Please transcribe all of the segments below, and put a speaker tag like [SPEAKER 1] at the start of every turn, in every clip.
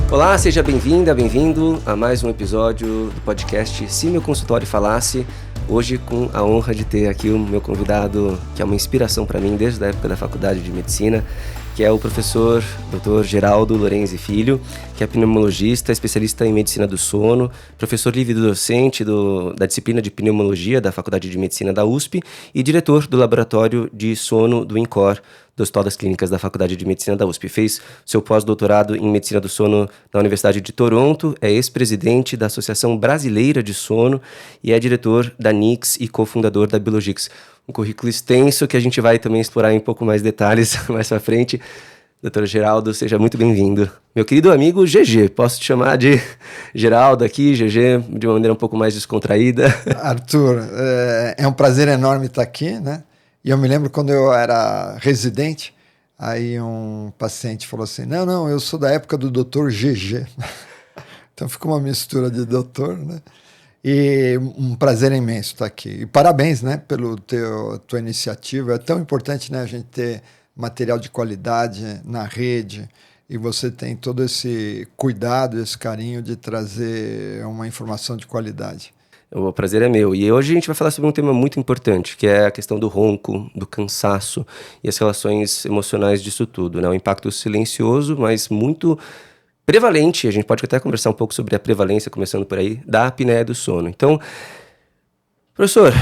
[SPEAKER 1] Olá, seja bem-vinda, bem-vindo a mais um episódio do podcast Se Meu Consultório Falasse. Hoje com a honra de ter aqui o meu convidado, que é uma inspiração para mim desde a época da faculdade de medicina, que é o professor Dr. Geraldo Lorenzi Filho, que é pneumologista, especialista em medicina do sono, professor livre-docente da disciplina de pneumologia da Faculdade de Medicina da USP e diretor do laboratório de sono do INCOR, do Hospital das Clínicas da Faculdade de Medicina da USP. Fez seu pós-doutorado em Medicina do Sono na Universidade de Toronto, é ex-presidente da Associação Brasileira de Sono e é diretor da NICS e cofundador da Biologix. Um currículo extenso que a gente vai também explorar em um pouco mais detalhes mais pra frente. Doutor Geraldo, seja muito bem-vindo. Meu querido amigo GG, posso te chamar de Geraldo aqui, GG, de uma maneira um pouco mais descontraída?
[SPEAKER 2] Arthur, é um prazer enorme estar aqui, né? E eu me lembro quando eu era residente, aí um paciente falou assim, não, eu sou da época do Dr. GG. Então ficou uma mistura de doutor, né? E um prazer imenso estar aqui. E parabéns, né, pela tua iniciativa. É tão importante, né, a gente ter material de qualidade na rede e você tem todo esse cuidado, esse carinho de trazer uma informação de qualidade.
[SPEAKER 1] O prazer é meu. E hoje a gente vai falar sobre um tema muito importante, que é a questão do ronco, do cansaço e as relações emocionais disso tudo, né? O impacto silencioso, mas muito prevalente, a gente pode até conversar um pouco sobre a prevalência, começando por aí, da apneia do sono. Então, professor,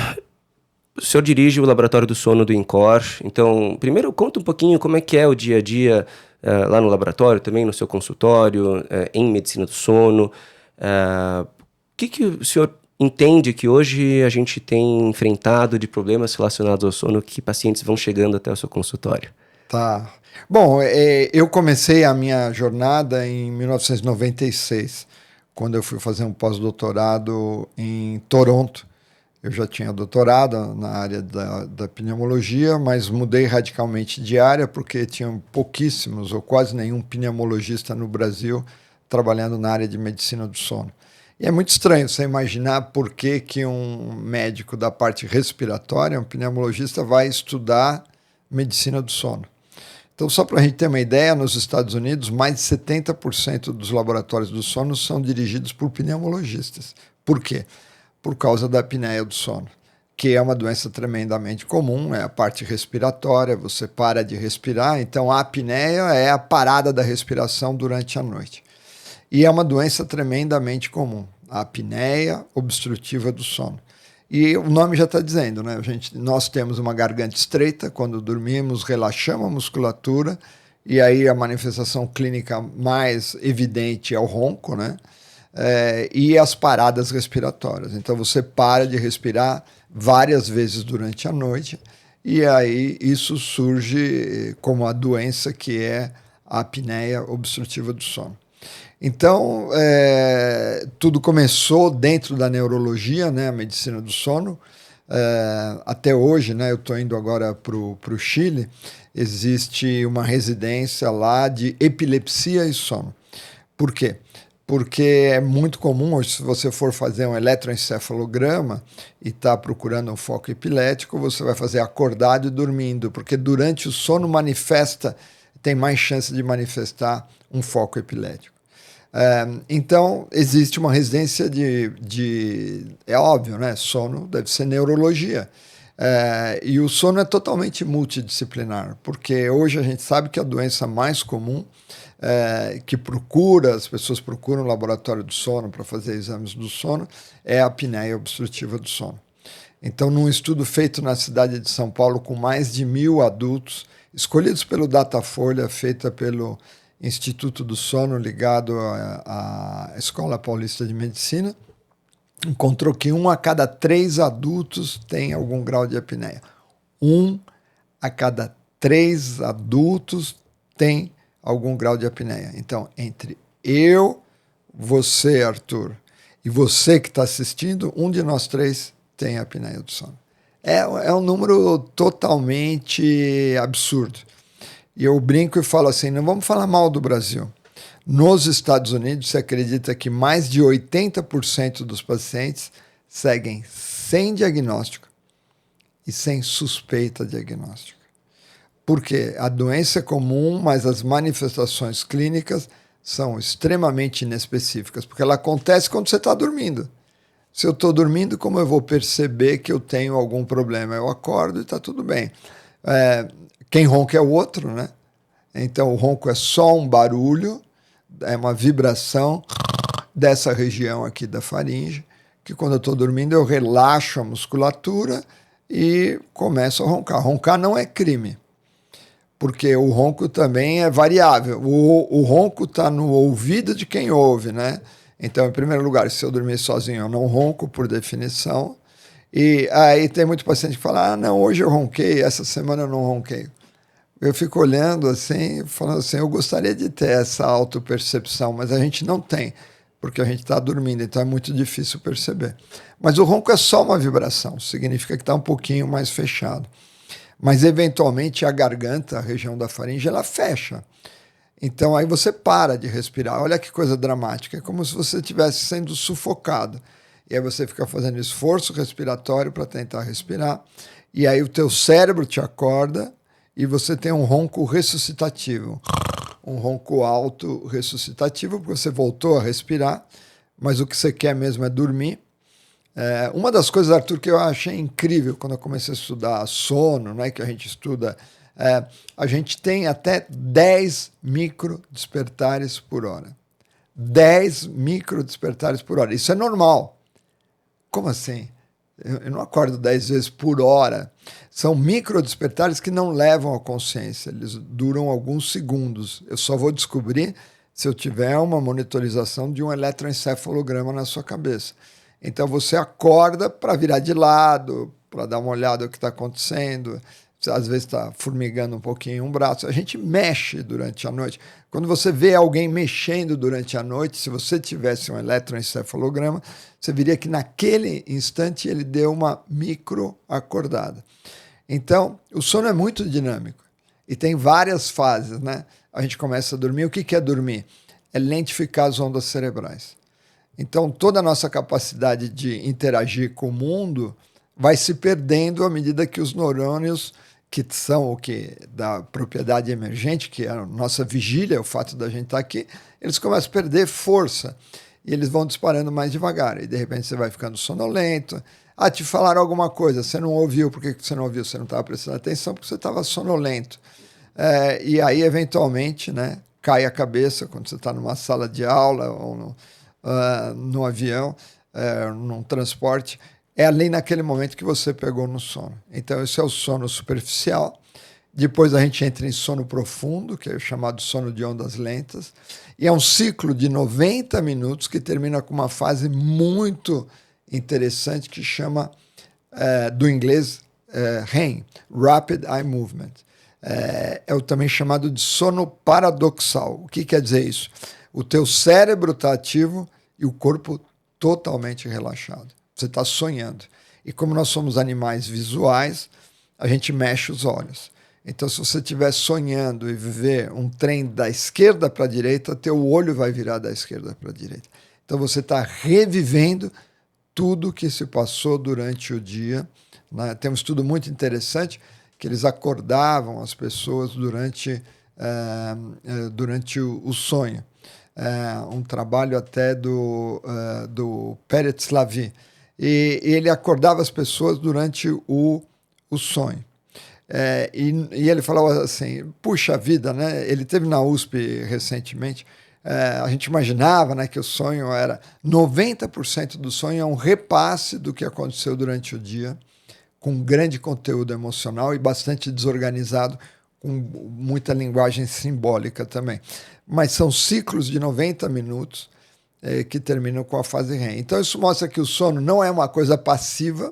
[SPEAKER 1] o senhor dirige o laboratório do sono do INCOR, então, primeiro conta um pouquinho como é que é o dia a dia lá no laboratório, também no seu consultório, em medicina do sono. O que o senhor entende que hoje a gente tem enfrentado de problemas relacionados ao sono, que pacientes vão chegando até o seu consultório?
[SPEAKER 2] Tá. Bom, eu comecei a minha jornada em 1996, quando eu fui fazer um pós-doutorado em Toronto. Eu já tinha doutorado na área da pneumologia, mas mudei radicalmente de área porque tinham pouquíssimos ou quase nenhum pneumologista no Brasil trabalhando na área de medicina do sono. E é muito estranho você imaginar por que um médico da parte respiratória, um pneumologista, vai estudar medicina do sono. Então, só para a gente ter uma ideia, nos Estados Unidos, mais de 70% dos laboratórios do sono são dirigidos por pneumologistas. Por quê? Por causa da apneia do sono, que é uma doença tremendamente comum, é a parte respiratória, você para de respirar, então a apneia é a parada da respiração durante a noite. E é uma doença tremendamente comum, a apneia obstrutiva do sono. E o nome já está dizendo, né? Nós temos uma garganta estreita, quando dormimos, relaxamos a musculatura, e aí a manifestação clínica mais evidente é o ronco, né? E as paradas respiratórias. Então você para de respirar várias vezes durante a noite, e aí isso surge como a doença que é a apneia obstrutiva do sono. Então, tudo começou dentro da neurologia, né, a medicina do sono. Até hoje, né, eu estou indo agora para o Chile, existe uma residência lá de epilepsia e sono. Por quê? Porque é muito comum, se você for fazer um eletroencefalograma e está procurando um foco epilético, você vai fazer acordado e dormindo, porque durante o sono tem mais chance de manifestar um foco epilético. Então, existe uma residência é óbvio, né? Sono deve ser neurologia. E o sono é totalmente multidisciplinar, porque hoje a gente sabe que a doença mais comum que as pessoas procuram o laboratório do sono para fazer exames do sono, é a apneia obstrutiva do sono. Então, num estudo feito na cidade de São Paulo com mais de 1.000 adultos, escolhidos pelo Datafolha, feita pelo Instituto do Sono, ligado à Escola Paulista de Medicina, encontrou que 1 a cada 3 adultos tem algum grau de apneia. 1 a cada 3 adultos tem algum grau de apneia. Então, entre eu, você, Arthur, e você que está assistindo, um de nós 3 tem apneia do sono. É um número totalmente absurdo. E eu brinco e falo assim, não vamos falar mal do Brasil. Nos Estados Unidos, se acredita que mais de 80% dos pacientes seguem sem diagnóstico e sem suspeita diagnóstica. Porque a doença é comum, mas as manifestações clínicas são extremamente inespecíficas, porque ela acontece quando você está dormindo. Se eu estou dormindo, como eu vou perceber que eu tenho algum problema? Eu acordo e está tudo bem. Quem ronca é o outro, né? Então o ronco é só um barulho, é uma vibração dessa região aqui da faringe, que quando eu estou dormindo eu relaxo a musculatura e começo a roncar. Roncar não é crime, porque o ronco também é variável. O ronco está no ouvido de quem ouve, né? Então, em primeiro lugar, se eu dormir sozinho, eu não ronco, por definição. E aí tem muito paciente que fala, não, hoje eu ronquei, essa semana eu não ronquei. Eu fico olhando assim, falando assim, eu gostaria de ter essa autopercepção, mas a gente não tem, porque a gente está dormindo, então é muito difícil perceber. Mas o ronco é só uma vibração, significa que está um pouquinho mais fechado. Mas, eventualmente, a garganta, a região da faringe, ela fecha. Então, aí você para de respirar. Olha que coisa dramática. É como se você estivesse sendo sufocado. E aí você fica fazendo esforço respiratório para tentar respirar. E aí o teu cérebro te acorda e você tem um ronco ressuscitativo. Um ronco alto ressuscitativo, porque você voltou a respirar, mas o que você quer mesmo é dormir. Uma das coisas, Arthur, que eu achei incrível quando eu comecei a estudar sono, né, que a gente estuda, a gente tem até 10 microdespertares por hora. 10 microdespertares por hora. Isso é normal. Como assim? Eu não acordo 10 vezes por hora. São microdespertares que não levam à consciência. Eles duram alguns segundos. Eu só vou descobrir se eu tiver uma monitorização de um eletroencefalograma na sua cabeça. Então você acorda para virar de lado, para dar uma olhada no que está acontecendo. Você, às vezes está formigando um pouquinho um braço. A gente mexe durante a noite. Quando você vê alguém mexendo durante a noite, se você tivesse um eletroencefalograma, você veria que naquele instante ele deu uma microacordada. Então, o sono é muito dinâmico e tem várias fases, né? A gente começa a dormir. O que é dormir? É lentificar as ondas cerebrais. Então, toda a nossa capacidade de interagir com o mundo vai se perdendo à medida que os neurônios, que são o que da propriedade emergente, que é a nossa vigília, o fato da gente estar aqui, eles começam a perder força e eles vão disparando mais devagar. E, de repente, você vai ficando sonolento. Te falaram alguma coisa, você não ouviu. Por que você não ouviu? Você não estava prestando atenção porque você estava sonolento. E aí, eventualmente, né, cai a cabeça quando você está numa sala de aula ou no avião, num transporte, é ali naquele momento que você pegou no sono. Então, esse é o sono superficial. Depois a gente entra em sono profundo, que é o chamado sono de ondas lentas, e é um ciclo de 90 minutos que termina com uma fase muito interessante que chama, do inglês, REM, Rapid Eye Movement. É o também chamado de sono paradoxal. O que quer dizer isso? O teu cérebro está ativo e o corpo totalmente relaxado. Você está sonhando. E como nós somos animais visuais, a gente mexe os olhos. Então, se você estiver sonhando e ver um trem da esquerda para a direita, teu olho vai virar da esquerda para a direita. Então, você está revivendo tudo que se passou durante o dia. Né? Tem um estudo muito interessante que eles acordavam as pessoas durante o sonho. Um trabalho até do Peretz Lavie. E ele acordava as pessoas durante o sonho. E ele falava assim, puxa vida, né? Ele teve na USP recentemente, a gente imaginava, né, que o sonho era 90% do sonho é um repasse do que aconteceu durante o dia, com grande conteúdo emocional e bastante desorganizado, com muita linguagem simbólica também. Mas são ciclos de 90 minutos que terminam com a fase REM. Então isso mostra que o sono não é uma coisa passiva,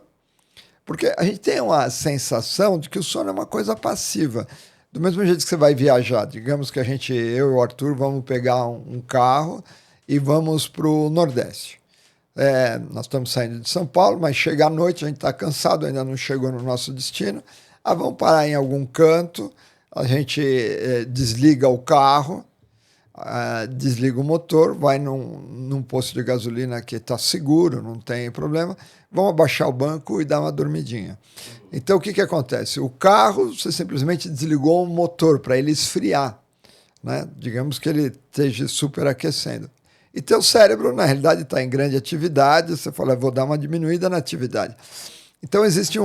[SPEAKER 2] porque a gente tem uma sensação de que o sono é uma coisa passiva. Do mesmo jeito que você vai viajar, digamos que eu e o Arthur vamos pegar um carro e vamos para o Nordeste. Nós estamos saindo de São Paulo, mas chega à noite, a gente está cansado, ainda não chegou no nosso destino. Vamos parar em algum canto, a gente desliga o carro, desliga o motor, vai num posto de gasolina que está seguro, não tem problema, vamos abaixar o banco e dar uma dormidinha. Então, o que acontece? O carro, você simplesmente desligou o motor para ele esfriar. né? Digamos que ele esteja superaquecendo. E teu cérebro, na realidade, está em grande atividade, você fala, vou dar uma diminuída na atividade. Então, existe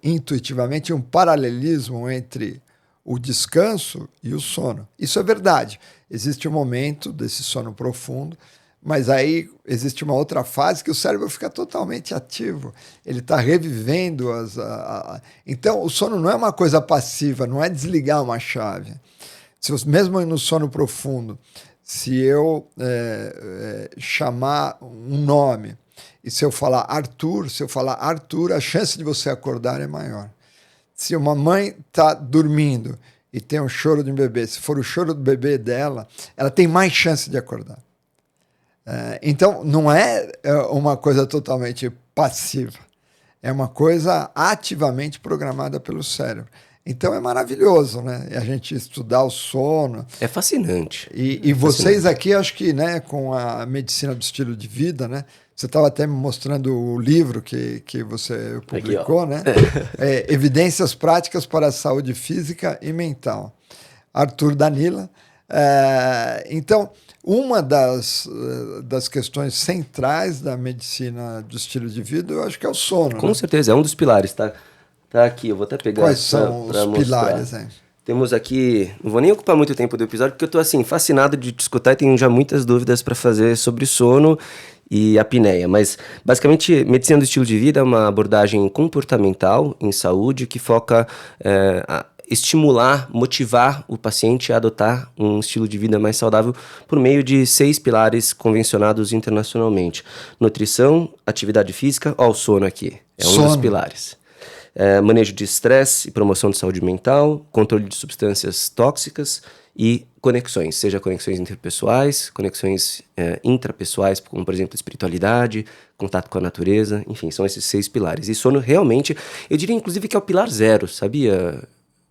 [SPEAKER 2] intuitivamente um paralelismo entre o descanso e o sono. Isso é verdade. Existe um momento desse sono profundo, mas aí existe uma outra fase que o cérebro fica totalmente ativo. Ele está revivendo Então, o sono não é uma coisa passiva, não é desligar uma chave. Mesmo no sono profundo, se eu chamar um nome, e se eu falar Arthur, a chance de você acordar é maior. Se uma mãe está dormindo e tem um choro de um bebê, se for o choro do bebê dela, ela tem mais chance de acordar. Então, não é uma coisa totalmente passiva. É uma coisa ativamente programada pelo cérebro. Então, é maravilhoso, né? A gente estudar o sono.
[SPEAKER 1] É fascinante.
[SPEAKER 2] E vocês aqui, acho que, né, com a medicina do estilo de vida, né? Você estava até me mostrando o livro que você publicou, aqui, né? Evidências Práticas para a Saúde Física e Mental. Arthur Danila. Então, uma das questões centrais da medicina do estilo de vida, eu acho que é o sono.
[SPEAKER 1] Com certeza, é um dos pilares, tá? Tá aqui, eu vou até pegar.
[SPEAKER 2] Quais são os pilares, hein?
[SPEAKER 1] Temos aqui, não vou nem ocupar muito tempo do episódio, porque eu estou assim, fascinado de te escutar e tenho já muitas dúvidas para fazer sobre sono e apneia. Mas, basicamente, medicina do estilo de vida é uma abordagem comportamental em saúde que foca estimular, motivar o paciente a adotar um estilo de vida mais saudável por meio de 6 pilares convencionados internacionalmente. Nutrição, atividade física, ó, o sono aqui, é um dos pilares. Manejo de estresse e promoção de saúde mental, controle de substâncias tóxicas e conexões, seja conexões interpessoais, conexões intrapessoais, como, por exemplo, espiritualidade, contato com a natureza, enfim, são esses 6 pilares. E sono realmente, eu diria inclusive que é o pilar 0, sabia,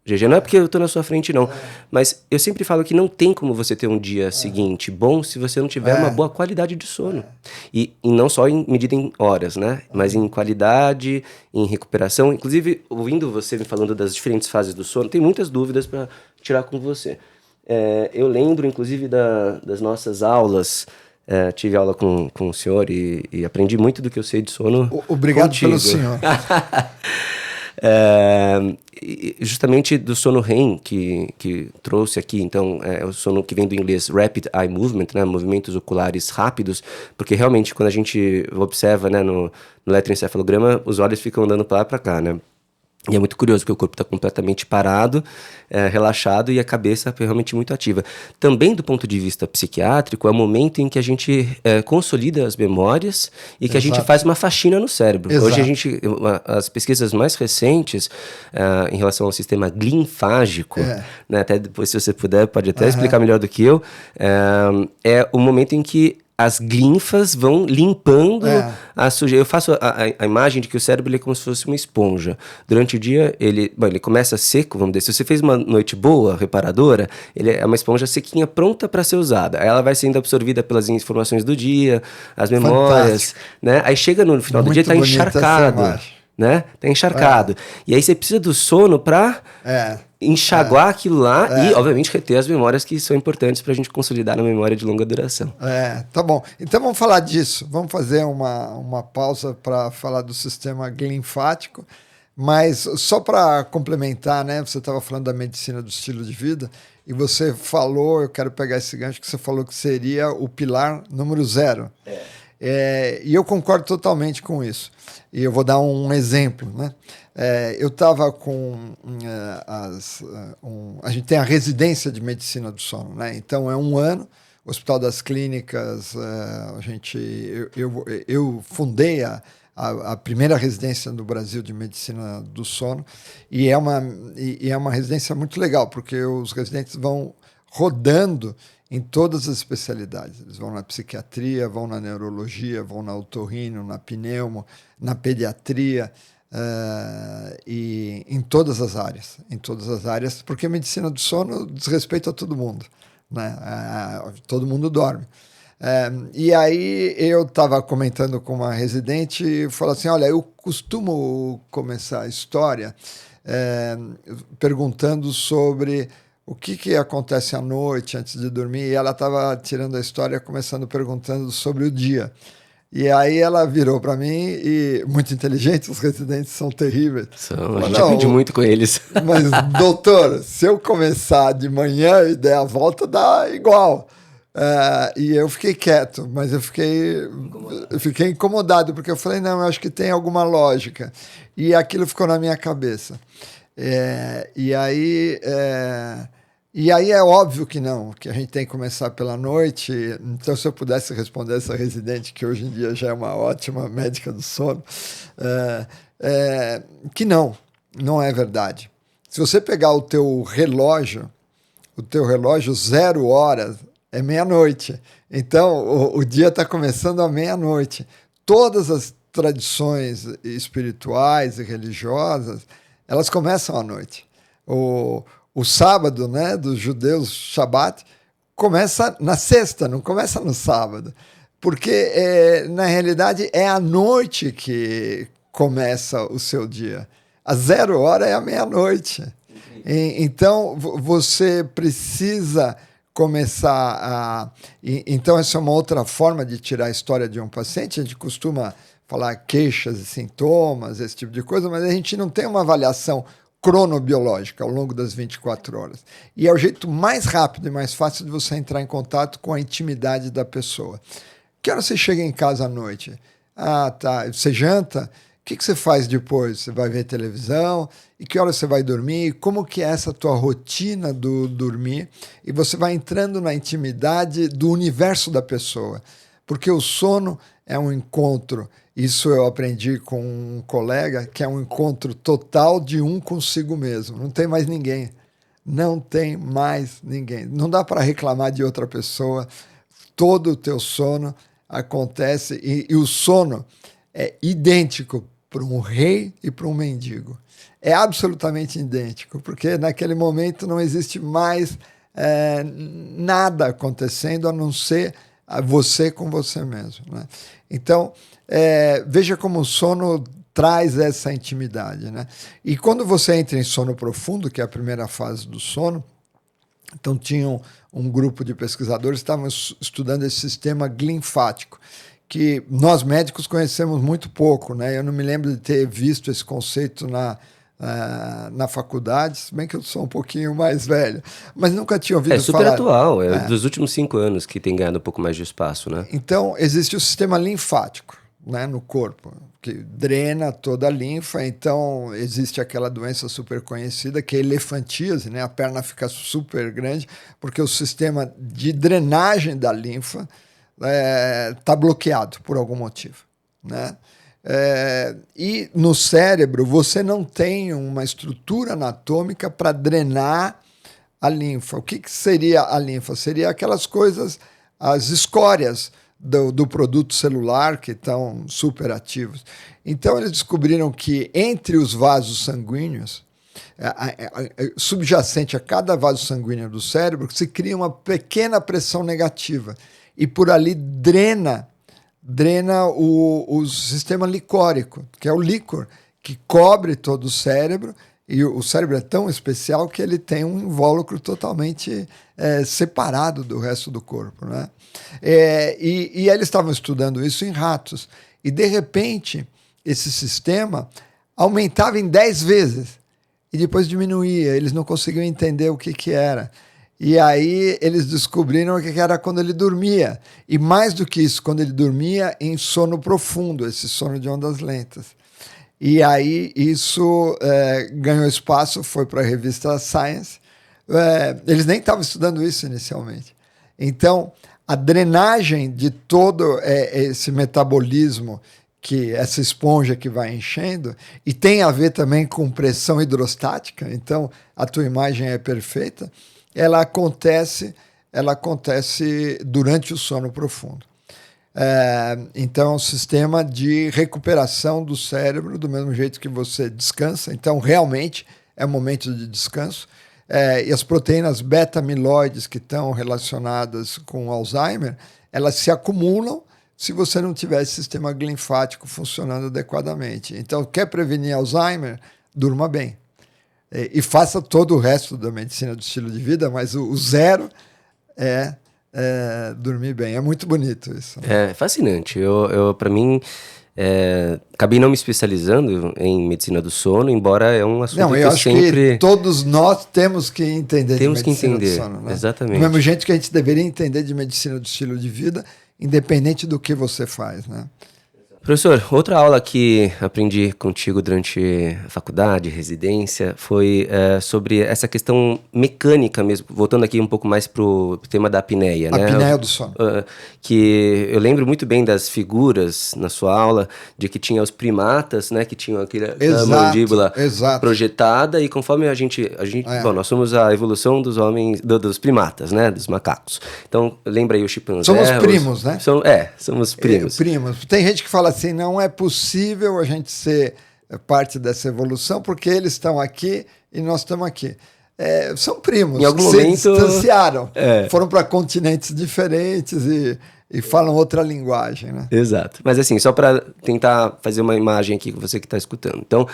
[SPEAKER 1] GG? Não é porque eu estou na sua frente, não. Mas eu sempre falo que não tem como você ter um dia seguinte bom se você não tiver uma boa qualidade de sono. E não só em medida em horas, né? Mas em qualidade, em recuperação. Inclusive, ouvindo você me falando das diferentes fases do sono, tem muitas dúvidas para tirar com você. Eu lembro, inclusive, das nossas aulas. Tive aula com o senhor e aprendi muito do que eu sei de sono.
[SPEAKER 2] Obrigado
[SPEAKER 1] contigo.
[SPEAKER 2] pelo senhor.
[SPEAKER 1] Justamente do sono REM que trouxe aqui, então, o sono que vem do inglês Rapid Eye Movement, né, movimentos oculares rápidos, porque realmente quando a gente observa, né, no eletroencefalograma, os olhos ficam andando para lá e para cá, né? E é muito curioso, porque o corpo está completamente parado, relaxado, e a cabeça realmente muito ativa. Também, do ponto de vista psiquiátrico, é o momento em que a gente consolida as memórias e que a gente faz uma faxina no cérebro.
[SPEAKER 2] Exato.
[SPEAKER 1] Hoje, as pesquisas mais recentes em relação ao sistema linfágico, né, até depois, se você puder, pode até explicar melhor do que eu, é o momento em que as linfas vão limpando a sujeira. Eu faço a imagem de que o cérebro é como se fosse uma esponja. Durante o dia, ele começa seco, vamos dizer. Se você fez uma noite boa, reparadora, ele é uma esponja sequinha, pronta para ser usada. Aí ela vai sendo absorvida pelas informações do dia, as memórias, né? Aí chega no final do dia, está encharcado. Né? Tá encharcado. E aí você precisa do sono para enxaguar aquilo lá e, obviamente, reter as memórias que são importantes para a gente consolidar na memória de longa duração.
[SPEAKER 2] Tá bom. Então vamos falar disso. Vamos fazer uma pausa para falar do sistema linfático. Mas só para complementar, né? Você estava falando da medicina do estilo de vida e você falou, eu quero pegar esse gancho, que você falou que seria o pilar número 0. E eu concordo totalmente com isso. E eu vou dar um exemplo, né? Eu estava com a gente tem a residência de medicina do sono, né? Então é um ano, Hospital das Clínicas, eu fundei a primeira residência no Brasil de medicina do sono e é uma residência muito legal, porque os residentes vão rodando em todas as especialidades. Eles vão na psiquiatria, vão na neurologia, vão na otorrino, na pneumo, na pediatria, e em todas as áreas, porque a medicina do sono diz respeito a todo mundo, né? Todo mundo dorme. E aí eu estava comentando com uma residente e falou assim, olha, eu costumo começar a história perguntando sobre o que acontece à noite antes de dormir, e ela estava tirando a história, começando perguntando sobre o dia. E aí ela virou para mim e, muito inteligente, os residentes são terríveis.
[SPEAKER 1] A gente aprende muito com eles.
[SPEAKER 2] Mas, doutor, se eu começar de manhã e der a volta, dá igual. E eu fiquei quieto, mas eu fiquei incomodado, porque eu falei, não, eu acho que tem alguma lógica. E aquilo ficou na minha cabeça. E aí é óbvio que não, que a gente tem que começar pela noite. Então, se eu pudesse responder essa residente, que hoje em dia já é uma ótima médica do sono, que não é verdade. Se você pegar o teu relógio 0 horas, é meia-noite. Então, o dia está começando à meia-noite. Todas as tradições espirituais e religiosas, elas começam à noite. O sábado, né, dos judeus, Shabat, começa na sexta, não começa no sábado. Porque, na realidade, é à noite que começa o seu dia. A 0 hora é a meia-noite. Então, você precisa começar Então, essa é uma outra forma de tirar a história de um paciente. A gente costuma falar queixas e sintomas, esse tipo de coisa, mas a gente não tem uma avaliação cronobiológica ao longo das 24 horas. E é o jeito mais rápido e mais fácil de você entrar em contato com a intimidade da pessoa. Que hora você chega em casa à noite? Tá. Você janta? O que você faz depois? Você vai ver televisão? E que hora você vai dormir? Como que é essa tua rotina do dormir? E você vai entrando na intimidade do universo da pessoa. Porque o sono é um encontro. Isso eu aprendi com um colega, que é um encontro total de um consigo mesmo. Não tem mais ninguém. Não tem mais ninguém. Não dá para reclamar de outra pessoa. Todo o teu sono acontece. E o sono é idêntico para um rei e para um mendigo. É absolutamente idêntico, porque naquele momento não existe mais nada acontecendo a não ser você com você mesmo, né? Então, veja como o sono traz essa intimidade, né? E quando você entra em sono profundo, que é a primeira fase do sono, então tinha um grupo de pesquisadores que estavam estudando esse sistema linfático, que nós médicos conhecemos muito pouco, né? Eu não me lembro de ter visto esse conceito na faculdade, se bem que eu sou um pouquinho mais velho, mas nunca tinha ouvido falar.
[SPEAKER 1] É super atual, dos últimos 5 anos que tem ganhado um pouco mais de espaço, né?
[SPEAKER 2] Então, existe o sistema linfático, né, no corpo, que drena toda a linfa. Então, existe aquela doença super conhecida, que é a elefantíase, né? A perna fica super grande, porque o sistema de drenagem da linfa está bloqueado por algum motivo, né? E no cérebro você não tem uma estrutura anatômica para drenar a linfa. O que seria a linfa? Seria aquelas coisas, as escórias do produto celular que estão super ativos. Então eles descobriram que entre os vasos sanguíneos, subjacente a cada vaso sanguíneo do cérebro, se cria uma pequena pressão negativa e por ali drena o sistema licórico, que é o líquor, que cobre todo o cérebro, e o cérebro é tão especial que ele tem um invólucro totalmente separado do resto do corpo, né? E eles estavam estudando isso em ratos, e de repente esse sistema aumentava em 10 vezes, e depois diminuía, eles não conseguiam entender o que era. E aí eles descobriram o que era quando ele dormia. E mais do que isso, quando ele dormia em sono profundo, esse sono de ondas lentas. E aí isso ganhou espaço, foi para a revista Science. Eles nem estavam estudando isso inicialmente. Então, a drenagem de todo esse metabolismo, que essa esponja que vai enchendo, e tem a ver também com pressão hidrostática, então a tua imagem é perfeita, ela acontece durante o sono profundo. Então, é um sistema de recuperação do cérebro, do mesmo jeito que você descansa. Então, realmente, é um momento de descanso. E as proteínas beta-amiloides que estão relacionadas com Alzheimer, elas se acumulam se você não tiver esse sistema linfático funcionando adequadamente. Então, quer prevenir Alzheimer? Durma bem. e faça todo o resto da medicina do estilo de vida, mas o zero é dormir bem. É muito bonito isso.
[SPEAKER 1] Né? É fascinante. Para mim, acabei não me especializando em medicina do sono, embora é um assunto que eu
[SPEAKER 2] acho
[SPEAKER 1] sempre...
[SPEAKER 2] que todos nós temos que entender de medicina do sono. Né?
[SPEAKER 1] Exatamente.
[SPEAKER 2] Do mesmo jeito que a gente deveria entender de medicina do estilo de vida, independente do que você faz, né?
[SPEAKER 1] Professor, outra aula que aprendi contigo durante a faculdade, residência, foi sobre essa questão mecânica mesmo, voltando aqui um pouco mais para o tema da apneia.
[SPEAKER 2] A apneia do sono.
[SPEAKER 1] Que eu lembro muito bem das figuras na sua aula, de que tinha os primatas, né, que tinham aquela mandíbula projetada, e conforme a gente bom, nós somos a evolução dos homens, dos primatas, né, dos macacos. Então, lembra aí o chimpanzé.
[SPEAKER 2] Somos primos, né?
[SPEAKER 1] Somos primos.
[SPEAKER 2] Primos. Tem gente que fala assim, não é possível a gente ser parte dessa evolução porque eles estão aqui e nós estamos aqui. São primos
[SPEAKER 1] em algum
[SPEAKER 2] que
[SPEAKER 1] momento
[SPEAKER 2] se distanciaram, foram para continentes diferentes e falam outra linguagem, né?
[SPEAKER 1] Exato. Mas assim, só para tentar fazer uma imagem aqui com você que está escutando. Então,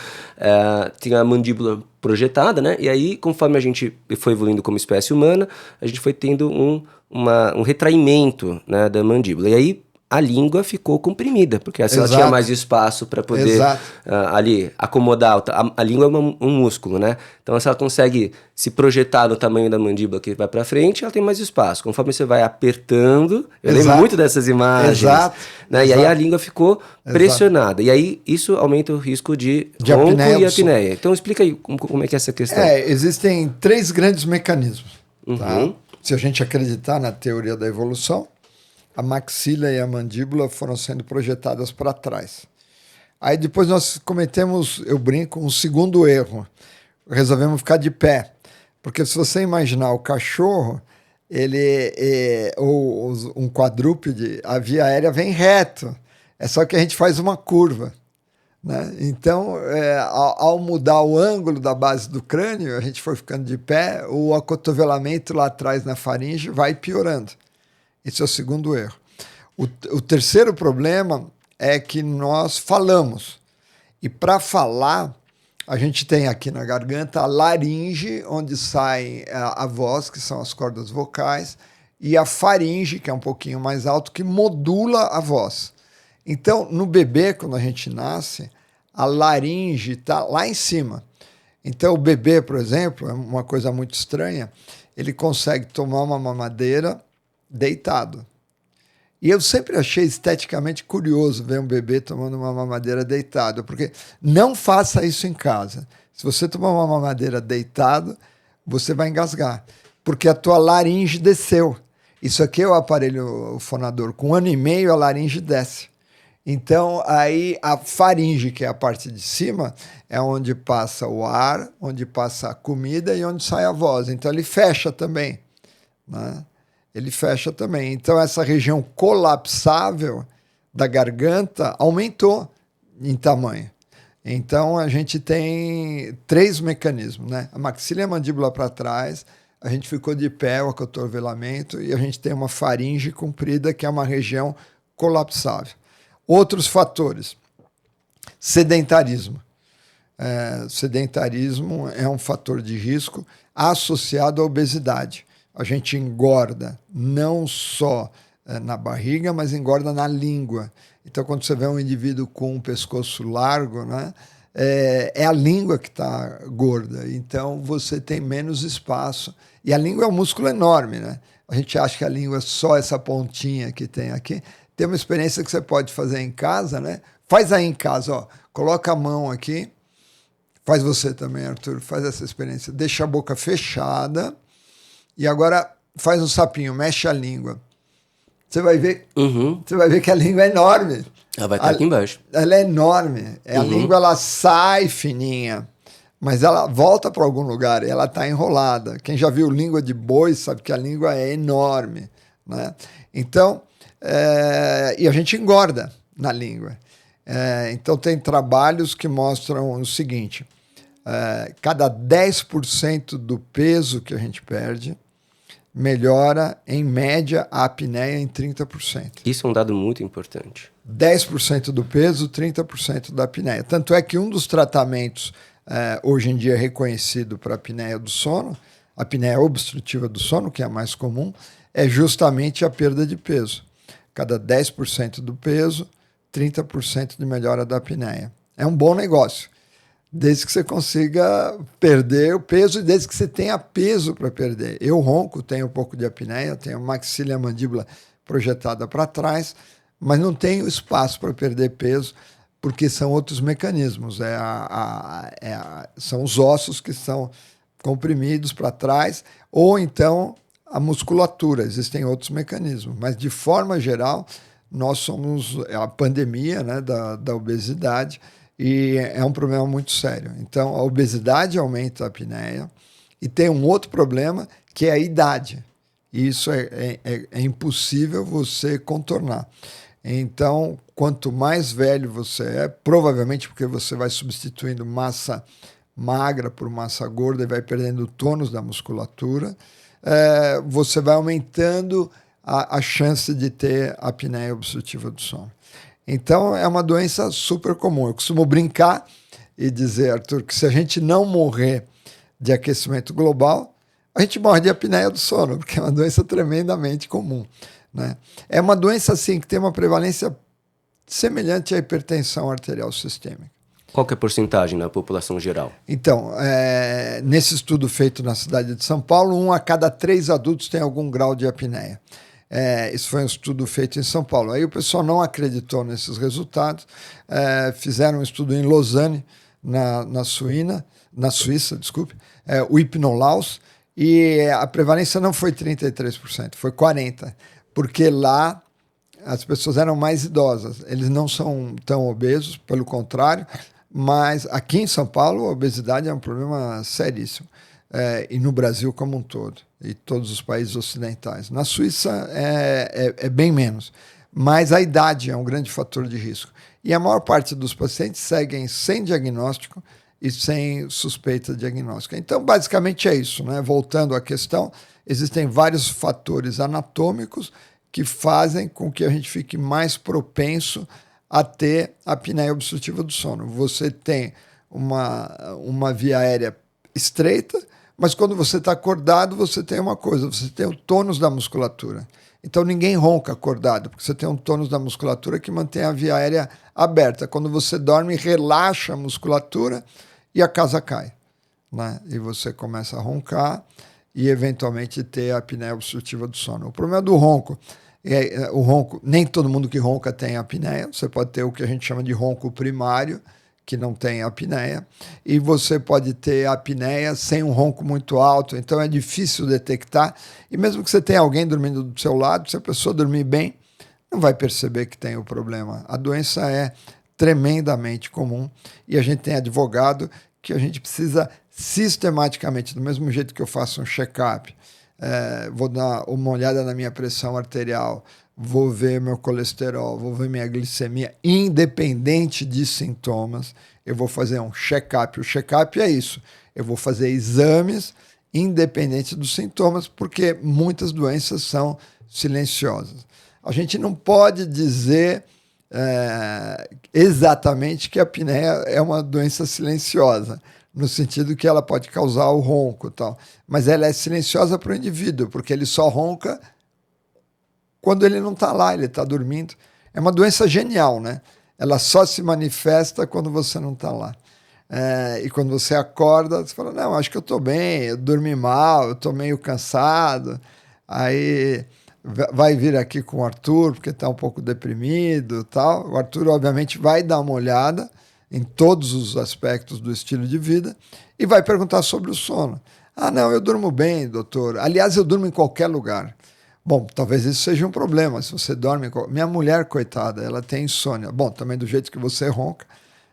[SPEAKER 1] tem a mandíbula projetada, né? E aí, conforme a gente foi evoluindo como espécie humana, a gente foi tendo um retraimento, né, da mandíbula. E aí, a língua ficou comprimida, porque assim ela tinha mais espaço para poder ali acomodar. A língua é um músculo, né? Então, se ela consegue se projetar no tamanho da mandíbula que vai para frente, ela tem mais espaço. Conforme você vai apertando, eu lembro muito dessas imagens. Né? E aí a língua ficou pressionada. E aí isso aumenta o risco de ronco e apneia. Então, explica aí como é que é essa questão.
[SPEAKER 2] Existem 3 grandes mecanismos. Tá? Se a gente acreditar na teoria da evolução, a maxila e a mandíbula foram sendo projetadas para trás. Aí depois nós cometemos, eu brinco, um segundo erro. Resolvemos ficar de pé. Porque se você imaginar o cachorro, ou um quadrúpede, a via aérea vem reto. É só que a gente faz uma curva. Né? Então, ao mudar o ângulo da base do crânio, a gente foi ficando de pé, o acotovelamento lá atrás na faringe vai piorando. Esse é o segundo erro. O terceiro problema é que nós falamos. E para falar, a gente tem aqui na garganta a laringe, onde sai a voz, que são as cordas vocais, e a faringe, que é um pouquinho mais alto, que modula a voz. Então, no bebê, quando a gente nasce, a laringe está lá em cima. Então, o bebê, por exemplo, é uma coisa muito estranha, ele consegue tomar uma mamadeira deitado. E eu sempre achei esteticamente curioso ver um bebê tomando uma mamadeira deitado, porque não faça isso em casa. Se você tomar uma mamadeira deitado, você vai engasgar, porque a tua laringe desceu. Isso aqui é o aparelho fonador. Com 1 ano e meio, a laringe desce. Então, aí a faringe, que é a parte de cima, é onde passa o ar, onde passa a comida e onde sai a voz. Então, ele fecha também, né? Ele fecha também. Então, essa região colapsável da garganta aumentou em tamanho. Então, a gente tem 3 mecanismos, né? A maxila e a mandíbula para trás, a gente ficou de pé, o acotovelamento, e a gente tem uma faringe comprida, que é uma região colapsável. Outros fatores. Sedentarismo. Sedentarismo é um fator de risco associado à obesidade. A gente engorda não só na barriga, mas engorda na língua. Então, quando você vê um indivíduo com um pescoço largo, né, é a língua que está gorda. Então, você tem menos espaço. E a língua é um músculo enorme, né? A gente acha que a língua é só essa pontinha que tem aqui. Tem uma experiência que você pode fazer em casa, né? Faz aí em casa, ó. Coloca a mão aqui. Faz você também, Arthur. Faz essa experiência. Deixa a boca fechada. E agora faz um sapinho, mexe a língua. Você vai ver, você vai ver que a língua é enorme.
[SPEAKER 1] Ela vai estar aqui embaixo.
[SPEAKER 2] Ela é enorme. A língua ela sai fininha, mas ela volta para algum lugar e ela está enrolada. Quem já viu língua de boi sabe que a língua é enorme, né? Então, e a gente engorda na língua. Então, tem trabalhos que mostram o seguinte: cada 10% do peso que a gente perde melhora, em média, a apneia em 30%.
[SPEAKER 1] Isso é um dado muito importante.
[SPEAKER 2] 10% do peso, 30% da apneia. Tanto é que um dos tratamentos hoje em dia é reconhecido para a apneia do sono, a apneia obstrutiva do sono, que é a mais comum, é justamente a perda de peso. Cada 10% do peso, 30% de melhora da apneia. É um bom negócio, desde que você consiga perder o peso e desde que você tenha peso para perder. Eu ronco, tenho um pouco de apneia, tenho maxila e a mandíbula projetada para trás, mas não tenho espaço para perder peso, porque são outros mecanismos. São os ossos que são comprimidos para trás, ou então a musculatura. Existem outros mecanismos, mas de forma geral, nós somos a pandemia, né, da obesidade, e é um problema muito sério. Então, a obesidade aumenta a apneia, e tem um outro problema, que é a idade. E isso é impossível você contornar. Então, quanto mais velho você é, provavelmente porque você vai substituindo massa magra por massa gorda e vai perdendo o tônus da musculatura, você vai aumentando a chance de ter apneia obstrutiva do sono. Então, é uma doença super comum. Eu costumo brincar e dizer, Arthur, que se a gente não morrer de aquecimento global, a gente morre de apneia do sono, porque é uma doença tremendamente comum, né? É uma doença, assim, que tem uma prevalência semelhante à hipertensão arterial sistêmica.
[SPEAKER 1] Qual que é a porcentagem na população geral?
[SPEAKER 2] Então, nesse estudo feito na cidade de São Paulo, 1 a cada 3 adultos tem algum grau de apneia. Isso foi um estudo feito em São Paulo. Aí o pessoal não acreditou nesses resultados, fizeram um estudo em Lausanne, na Suíça, o Hipnolaus, e a prevalência não foi 33%, foi 40%, porque lá as pessoas eram mais idosas. Eles não são tão obesos, pelo contrário, mas aqui em São Paulo a obesidade é um problema seríssimo. E no Brasil como um todo, e todos os países ocidentais. Na Suíça é bem menos, mas a idade é um grande fator de risco. E a maior parte dos pacientes seguem sem diagnóstico e sem suspeita diagnóstica. Então, basicamente é isso, né? Voltando à questão, existem vários fatores anatômicos que fazem com que a gente fique mais propenso a ter apneia obstrutiva do sono. Você tem uma via aérea estreita, mas quando você está acordado, você tem uma coisa, você tem o tônus da musculatura. Então ninguém ronca acordado, porque você tem um tônus da musculatura que mantém a via aérea aberta. Quando você dorme, relaxa a musculatura e a casa cai, né? E você começa a roncar e eventualmente ter a apneia obstrutiva do sono. O problema do ronco o ronco, nem todo mundo que ronca tem apneia. Você pode ter o que a gente chama de ronco primário, que não tem apneia, e você pode ter apneia sem um ronco muito alto, então é difícil detectar, e mesmo que você tenha alguém dormindo do seu lado, se a pessoa dormir bem, não vai perceber que tem o problema. A doença é tremendamente comum, e a gente tem advogado que a gente precisa sistematicamente, do mesmo jeito que eu faço um check-up, vou dar uma olhada na minha pressão arterial, vou ver meu colesterol, vou ver minha glicemia, independente de sintomas, eu vou fazer um check-up. O check-up é isso, eu vou fazer exames independente dos sintomas, porque muitas doenças são silenciosas. A gente não pode dizer exatamente que a apneia é uma doença silenciosa, no sentido que ela pode causar o ronco e tal, mas ela é silenciosa para o indivíduo, porque ele só ronca quando ele não está lá, ele está dormindo. É uma doença genial, né? Ela só se manifesta quando você não está lá. E quando você acorda, você fala, não, acho que eu estou bem, eu dormi mal, eu estou meio cansado. Aí vai vir aqui com o Arthur, porque está um pouco deprimido e tal. O Arthur, obviamente, vai dar uma olhada em todos os aspectos do estilo de vida e vai perguntar sobre o sono. Ah, não, eu durmo bem, doutor. Aliás, eu durmo em qualquer lugar. Bom, talvez isso seja um problema, se você dorme... Minha mulher, coitada, ela tem insônia. Bom, também do jeito que você ronca,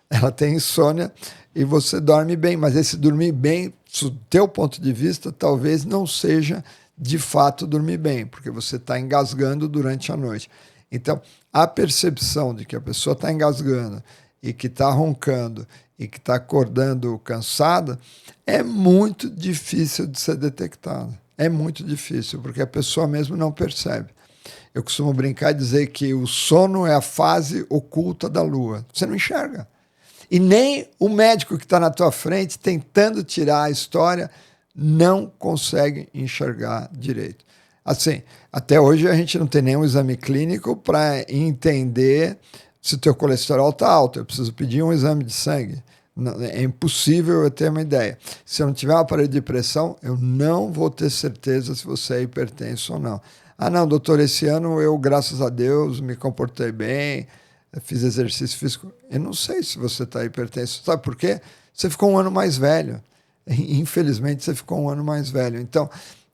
[SPEAKER 2] ela tem insônia e você dorme bem, mas esse dormir bem, do teu ponto de vista, talvez não seja de fato dormir bem, porque você está engasgando durante a noite. Então, a percepção de que a pessoa está engasgando e que está roncando e que está acordando cansada é muito difícil de ser detectada. É muito difícil, porque a pessoa mesmo não percebe. Eu costumo brincar e dizer que o sono é a fase oculta da lua. Você não enxerga. E nem o médico que está na tua frente, tentando tirar a história, não consegue enxergar direito. Assim, até hoje a gente não tem nenhum exame clínico para entender se o teu colesterol está alto. Eu preciso pedir um exame de sangue. É impossível eu ter uma ideia. Se eu não tiver um aparelho de pressão, eu não vou ter certeza se você é hipertenso ou não. Ah, não, doutor, esse ano eu, graças a Deus, me comportei bem, fiz exercício físico. Eu não sei se você está hipertenso. Sabe por quê? Você ficou um ano mais velho. Infelizmente, você ficou um ano mais velho. Então,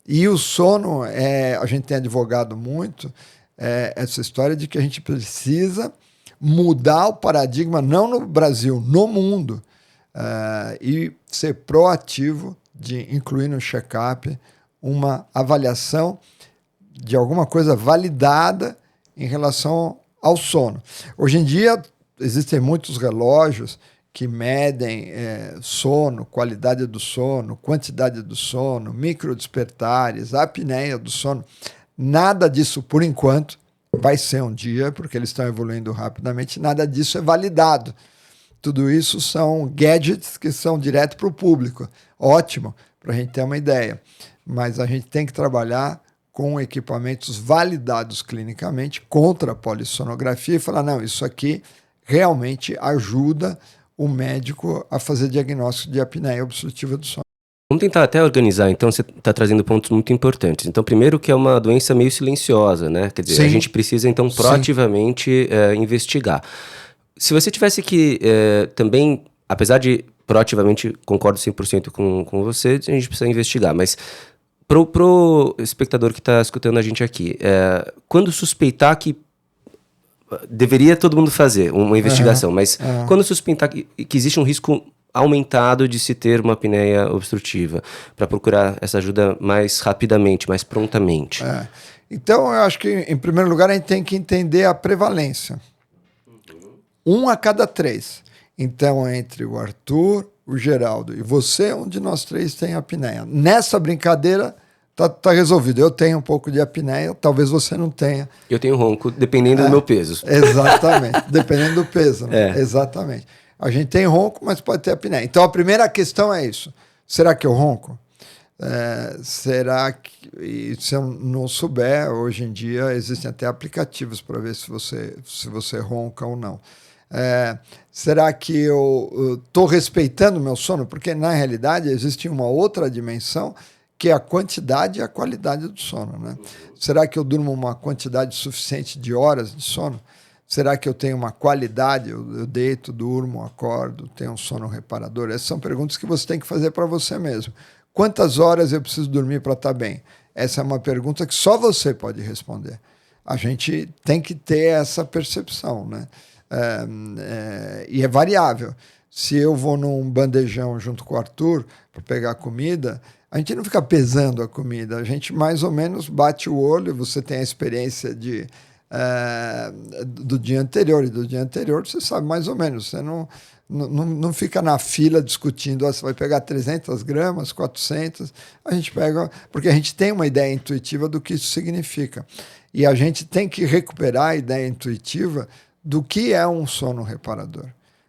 [SPEAKER 2] e o sono, a gente tem advogado muito essa história de que a gente precisa mudar o paradigma, não no Brasil, no mundo, e ser proativo de incluir no check-up uma avaliação de alguma coisa validada em relação ao sono. Hoje em dia, existem muitos relógios que medem sono, qualidade do sono, quantidade do sono, microdespertares, apneia do sono. Nada disso, por enquanto, vai ser um dia, porque eles estão evoluindo rapidamente, nada disso é validado. Tudo isso são gadgets que são direto para o público. Ótimo, para a gente ter uma ideia. Mas a gente tem que trabalhar com equipamentos validados clinicamente contra a polissonografia e falar, não, isso aqui realmente ajuda o médico a fazer diagnóstico de apneia obstrutiva do sono.
[SPEAKER 1] Vamos tentar até organizar, então você está trazendo pontos muito importantes. Então, primeiro que é uma doença meio silenciosa, né? Quer dizer,
[SPEAKER 2] Sim.
[SPEAKER 1] A gente precisa, então, proativamente investigar. Se você tivesse que também, apesar de proativamente, concordo 100% com você, a gente precisa investigar, mas pro espectador que está escutando a gente aqui, quando suspeitar que deveria todo mundo fazer uma investigação, mas quando suspeitar que existe um risco aumentado de se ter uma apneia obstrutiva, para procurar essa ajuda mais rapidamente, mais prontamente?
[SPEAKER 2] Então, eu acho que, em primeiro lugar, a gente tem que entender a prevalência. 1 a cada 3. Então, entre o Arthur, o Geraldo e você, um de nós 3 tem apneia. Nessa brincadeira, tá resolvido. Eu tenho um pouco de apneia, talvez você não tenha.
[SPEAKER 1] Eu tenho ronco, dependendo do meu peso.
[SPEAKER 2] Exatamente, dependendo do peso. Né? Exatamente. A gente tem ronco, mas pode ter apneia. Então, a primeira questão é isso. Será que eu ronco? Será que... E se eu não souber, hoje em dia existem até aplicativos para ver se você ronca ou não. Será que eu estou respeitando o meu sono? Porque, na realidade, existe uma outra dimensão que é a quantidade e a qualidade do sono. Né? Será que eu durmo uma quantidade suficiente de horas de sono? Será que eu tenho uma qualidade? Eu deito, durmo, acordo, tenho um sono reparador? Essas são perguntas que você tem que fazer para você mesmo. Quantas horas eu preciso dormir para estar bem? Essa é uma pergunta que só você pode responder. A gente tem que ter essa percepção, né? E é variável. Se eu vou num bandejão junto com o Arthur para pegar comida, a gente não fica pesando a comida, a gente mais ou menos bate o olho, você tem a experiência do dia anterior, e do dia anterior você sabe mais ou menos, você não fica na fila discutindo, você vai pegar 300 gramas, 400, a gente pega, porque a gente tem uma ideia intuitiva do que isso significa. E a gente tem que recuperar a ideia intuitiva do que é um sono reparador.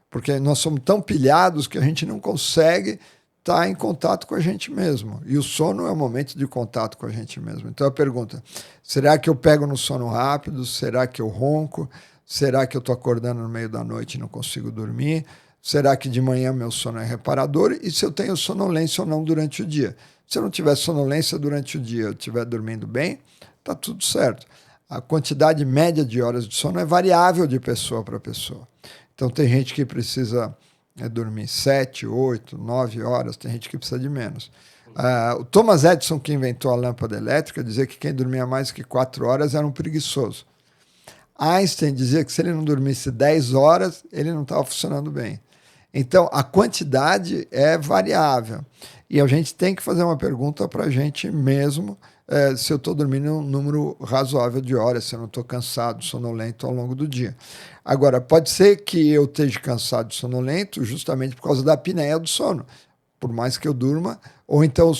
[SPEAKER 2] Porque nós somos tão pilhados que a gente não consegue estar em contato com a gente mesmo. E o sono é um momento de contato com a gente mesmo. Então a pergunta, será que eu pego no sono rápido? Será que eu ronco? Será que eu estou acordando no meio da noite e não consigo dormir? Será que de manhã meu sono é reparador? E se eu tenho sonolência ou não durante o dia? Se eu não tiver sonolência durante o dia, eu estiver dormindo bem, está tudo certo. A quantidade média de horas de sono é variável de pessoa para pessoa. Então tem gente que precisa dormir 7, 8, 9 horas, tem gente que precisa de menos. O Thomas Edison, que inventou a lâmpada elétrica, dizia que quem dormia mais que 4 horas era um preguiçoso. Einstein dizia que se ele não dormisse 10 horas, ele não estava funcionando bem. Então, a quantidade é variável. E a gente tem que fazer uma pergunta para a gente mesmo, se eu estou dormindo um número razoável de horas, se eu não estou cansado, sonolento ao longo do dia. Agora, pode ser que eu esteja cansado, sonolento, justamente por causa da apneia do sono. Por mais que eu durma, ou então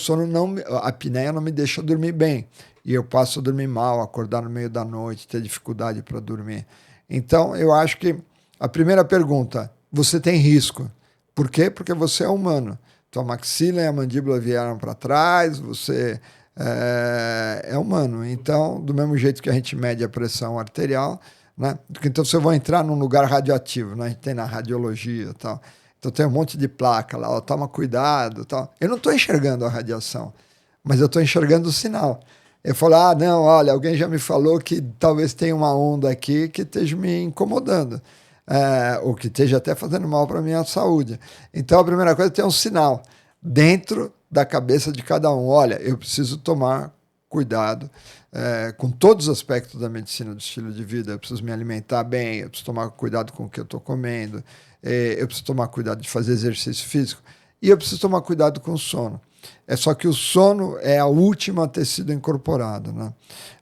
[SPEAKER 2] a apneia não me deixa dormir bem. E eu passo a dormir mal, acordar no meio da noite, ter dificuldade para dormir. Então, eu acho que a primeira pergunta, você tem risco. Por quê? Porque você é humano. Tua maxila e a mandíbula vieram para trás, você é humano. Então, do mesmo jeito que a gente mede a pressão arterial, né? Então, você vai entrar num lugar radioativo, né? A gente tem na radiologia e tal. Então, tem um monte de placa lá, ó, toma cuidado e tal. Eu não estou enxergando a radiação, mas eu estou enxergando o sinal. Eu falo, não, olha, alguém já me falou que talvez tenha uma onda aqui que esteja me incomodando, ou que esteja até fazendo mal para a minha saúde. Então, a primeira coisa é ter um sinal dentro da cabeça de cada um. Olha, eu preciso tomar cuidado com todos os aspectos da medicina, do estilo de vida. Eu preciso me alimentar bem, eu preciso tomar cuidado com o que eu estou comendo, eu preciso tomar cuidado de fazer exercício físico e eu preciso tomar cuidado com o sono. É só que o sono é a última a ter sido incorporada, né?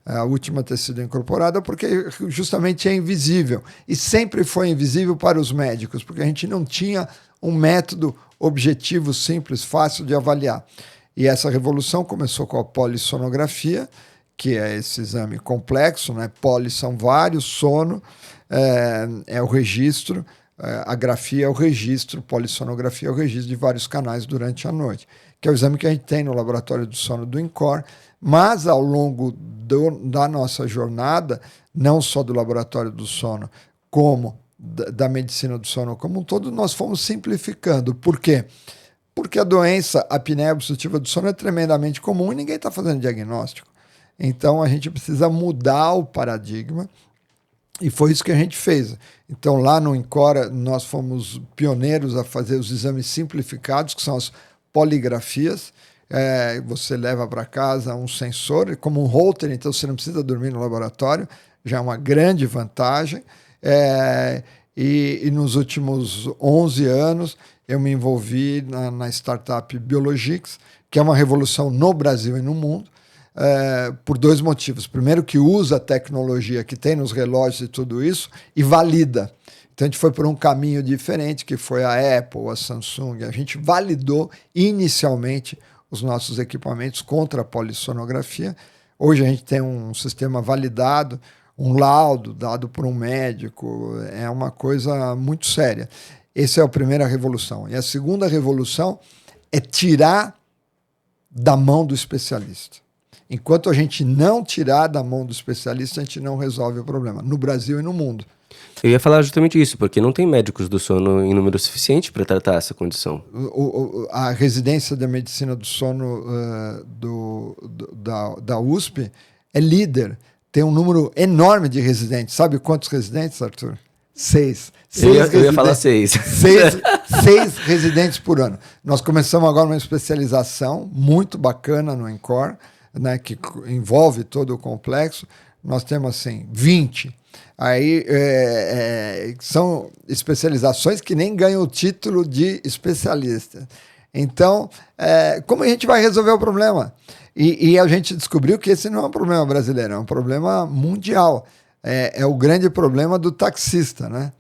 [SPEAKER 2] É a última a ter sido incorporada porque justamente é invisível. E sempre foi invisível para os médicos, porque a gente não tinha um método objetivo, simples, fácil de avaliar. E essa revolução começou com a polissonografia, que é esse exame complexo, né? Poli são vários, sono é o registro, a grafia é o registro, polissonografia é o registro de vários canais durante a noite, que é o exame que a gente tem no laboratório do sono do INCOR, mas ao longo da nossa jornada, não só do laboratório do sono, como da medicina do sono como um todo, nós fomos simplificando. Por quê? Porque a doença, a apneia obstrutiva do sono é tremendamente comum e ninguém está fazendo diagnóstico. Então a gente precisa mudar o paradigma e foi isso que a gente fez. Então lá no INCOR nós fomos pioneiros a fazer os exames simplificados, que são as poligrafias. Você leva para casa um sensor, como um holter, então você não precisa dormir no laboratório, já é uma grande vantagem. E nos últimos 11 anos eu me envolvi na startup Biologics, que é uma revolução no Brasil e no mundo, por dois motivos. Primeiro, que usa a tecnologia que tem nos relógios e tudo isso e valida. Então, a gente foi por um caminho diferente, que foi a Apple, a Samsung. A gente validou inicialmente os nossos equipamentos contra a polissonografia. Hoje, a gente tem um sistema validado, um laudo dado por um médico. É uma coisa muito séria. Essa é a primeira revolução. E a segunda revolução é tirar da mão do especialista. Enquanto a gente não tirar da mão do especialista, a gente não resolve o problema, no Brasil e no mundo.
[SPEAKER 1] Eu ia falar justamente isso, porque não tem médicos do sono em número suficiente para tratar essa condição.
[SPEAKER 2] A residência da medicina do sono da USP é líder. Tem um número enorme de residentes. Sabe quantos residentes, Arthur? 6.
[SPEAKER 1] Eu ia falar 6.
[SPEAKER 2] 6 residentes por ano. Nós começamos agora uma especialização muito bacana no INCOR, né, que envolve todo o complexo. Nós temos assim 20. Aí são especializações que nem ganham o título de especialista. Então, como a gente vai resolver o problema? E a gente descobriu que esse não é um problema brasileiro, é um problema mundial. É o grande problema do taxista, né?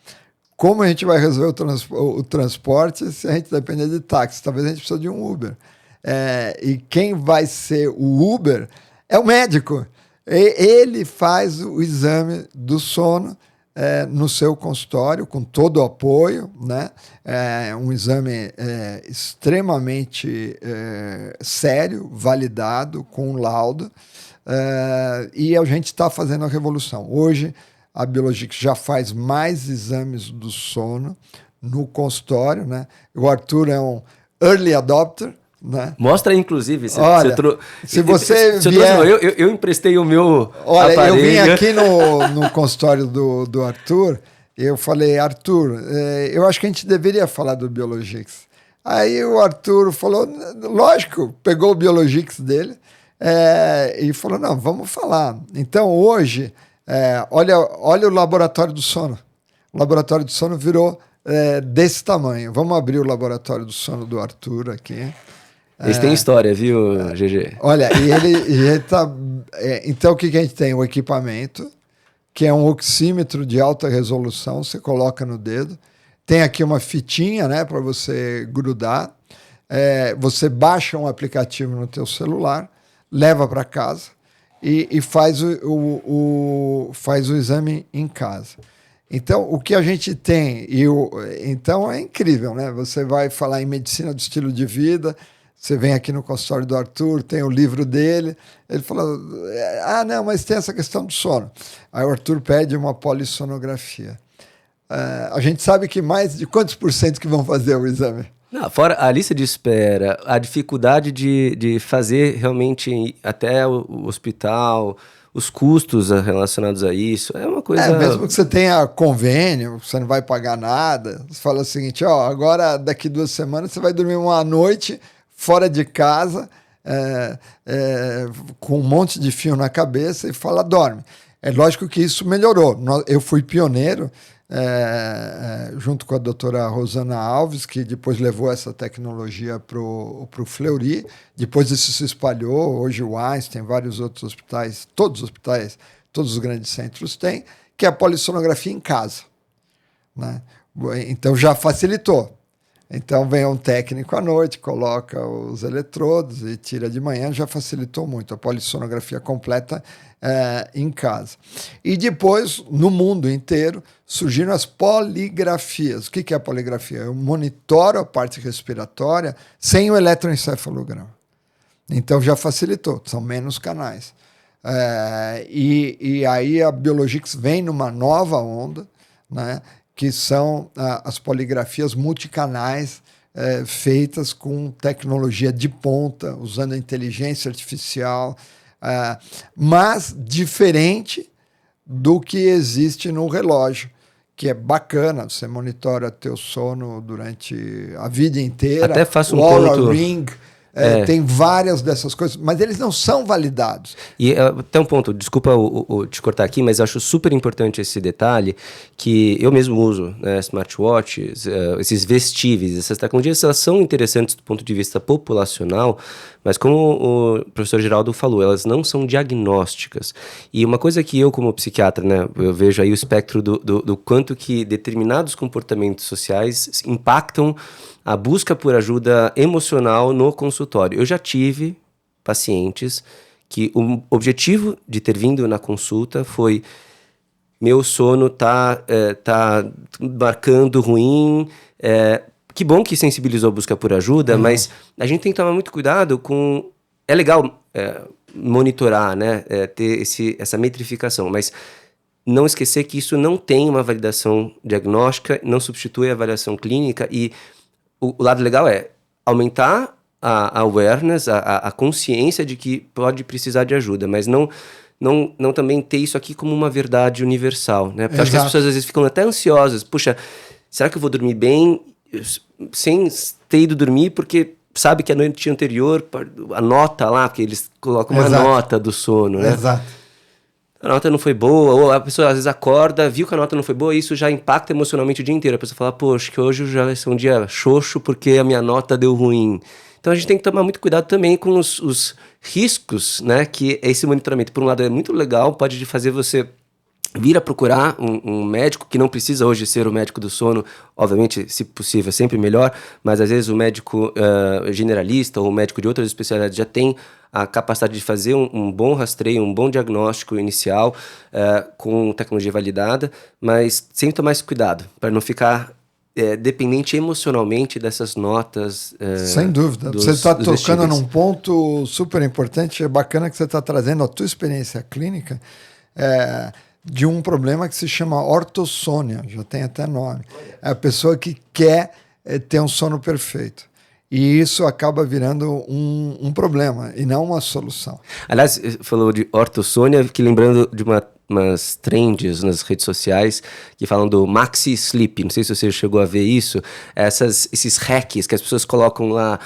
[SPEAKER 2] Como a gente vai resolver o transporte se a gente depender de táxi? Talvez a gente precise de um Uber. E quem vai ser o Uber é o médico. Ele faz o exame do sono no seu consultório, com todo o apoio, né? Um exame extremamente sério, validado, com um laudo, e a gente está fazendo a revolução. Hoje, a Biologics já faz mais exames do sono no consultório, né? O Arthur é um early adopter, né?
[SPEAKER 1] Mostra aí, inclusive.
[SPEAKER 2] Se você vier...
[SPEAKER 1] eu emprestei o meu
[SPEAKER 2] Olha,
[SPEAKER 1] aparelho.
[SPEAKER 2] Eu vim aqui no consultório do Arthur, eu falei, Arthur, eu acho que a gente deveria falar do Biologics. Aí o Arthur falou, lógico, pegou o Biologics dele e falou, não, vamos falar. Então, hoje, olha o laboratório do sono. O laboratório do sono virou desse tamanho. Vamos abrir o laboratório do sono do Arthur aqui.
[SPEAKER 1] Eles têm história, viu, GG?
[SPEAKER 2] Olha, e ele tá... então, o que a gente tem? O equipamento, que é um oxímetro de alta resolução, você coloca no dedo. Tem aqui uma fitinha, né, para você grudar. Você baixa um aplicativo no teu celular, leva para casa e faz o exame em casa. Então, o que a gente tem, então é incrível, né? Você vai falar em medicina do estilo de vida, você vem aqui no consultório do Arthur, tem o livro dele, ele fala, não, mas tem essa questão do sono. Aí o Arthur pede uma polissonografia. A gente sabe que mais de quantos por cento que vão fazer o exame?
[SPEAKER 1] Não, fora a lista de espera, a dificuldade de fazer realmente até o hospital, os custos relacionados a isso, é uma coisa...
[SPEAKER 2] Mesmo que você tenha convênio, você não vai pagar nada, você fala o seguinte, agora daqui 2 semanas você vai dormir uma noite fora de casa, com um monte de fio na cabeça e fala, dorme. É lógico que isso melhorou. Eu fui pioneiro, junto com a doutora Rosana Alves, que depois levou essa tecnologia para o Fleury. Depois isso se espalhou. Hoje o Einstein, vários outros hospitais, todos os grandes centros têm, que é a polissonografia em casa, né? Então já facilitou. Então vem um técnico à noite, coloca os eletrodos e tira de manhã, já facilitou muito a polissonografia completa em casa. E depois, no mundo inteiro, surgiram as poligrafias. O que é a poligrafia? Eu monitoro a parte respiratória sem o eletroencefalograma. Então já facilitou, são menos canais. E aí a Biologix vem numa nova onda, né, que são as poligrafias multicanais feitas com tecnologia de ponta, usando a inteligência artificial, mas diferente do que existe no relógio, que é bacana, você monitora teu sono durante a vida inteira.
[SPEAKER 1] Até faço
[SPEAKER 2] o
[SPEAKER 1] um
[SPEAKER 2] Oura
[SPEAKER 1] ponto...
[SPEAKER 2] Ring, tem várias dessas coisas, mas eles não são validados.
[SPEAKER 1] E até um ponto, desculpa te cortar aqui, mas eu acho super importante esse detalhe, que eu mesmo uso, né, smartwatches, esses vestíveis, essas tecnologias, elas são interessantes do ponto de vista populacional, mas como o professor Geraldo falou, elas não são diagnósticas. E uma coisa que eu, como psiquiatra, né, eu vejo aí o espectro do quanto que determinados comportamentos sociais impactam a busca por ajuda emocional no consultório. Eu já tive pacientes que o objetivo de ter vindo na consulta foi: meu sono tá marcando ruim, que bom que sensibilizou a busca por ajuda, mas a gente tem que tomar muito cuidado com... É legal monitorar, né, ter essa metrificação, mas não esquecer que isso não tem uma validação diagnóstica, não substitui a avaliação clínica, e o lado legal é aumentar a awareness, a consciência de que pode precisar de ajuda, mas não também ter isso aqui como uma verdade universal, né? Porque acho que as pessoas às vezes ficam até ansiosas. Puxa, será que eu vou dormir bem sem ter ido dormir? Porque sabe que a noite anterior, a nota lá, porque eles colocam uma nota do sono, né?
[SPEAKER 2] Exato.
[SPEAKER 1] A nota não foi boa, ou a pessoa às vezes acorda, viu que a nota não foi boa, e isso já impacta emocionalmente o dia inteiro. A pessoa fala, poxa, que hoje já vai ser um dia xoxo porque a minha nota deu ruim. Então a gente tem que tomar muito cuidado também com os riscos, né, que esse monitoramento, por um lado, é muito legal, pode fazer você vir a procurar um médico, que não precisa hoje ser o médico do sono, obviamente, se possível, sempre melhor, mas às vezes o médico generalista ou o médico de outras especialidades já tem a capacidade de fazer um bom rastreio, um bom diagnóstico inicial com tecnologia validada, mas sempre tomar esse cuidado, para não ficar dependente emocionalmente dessas notas.
[SPEAKER 2] Sem dúvida. Você está tocando num ponto super importante, é bacana que você está trazendo a tua experiência clínica de um problema que se chama ortossônia, já tem até nome. É a pessoa que quer ter um sono perfeito. E isso acaba virando um problema e não uma solução. Aliás,
[SPEAKER 1] falou de ortossônia, que lembrando de umas trends nas redes sociais que falam do maxi sleep. Não sei se você chegou a ver isso. Esses hacks que as pessoas colocam lá,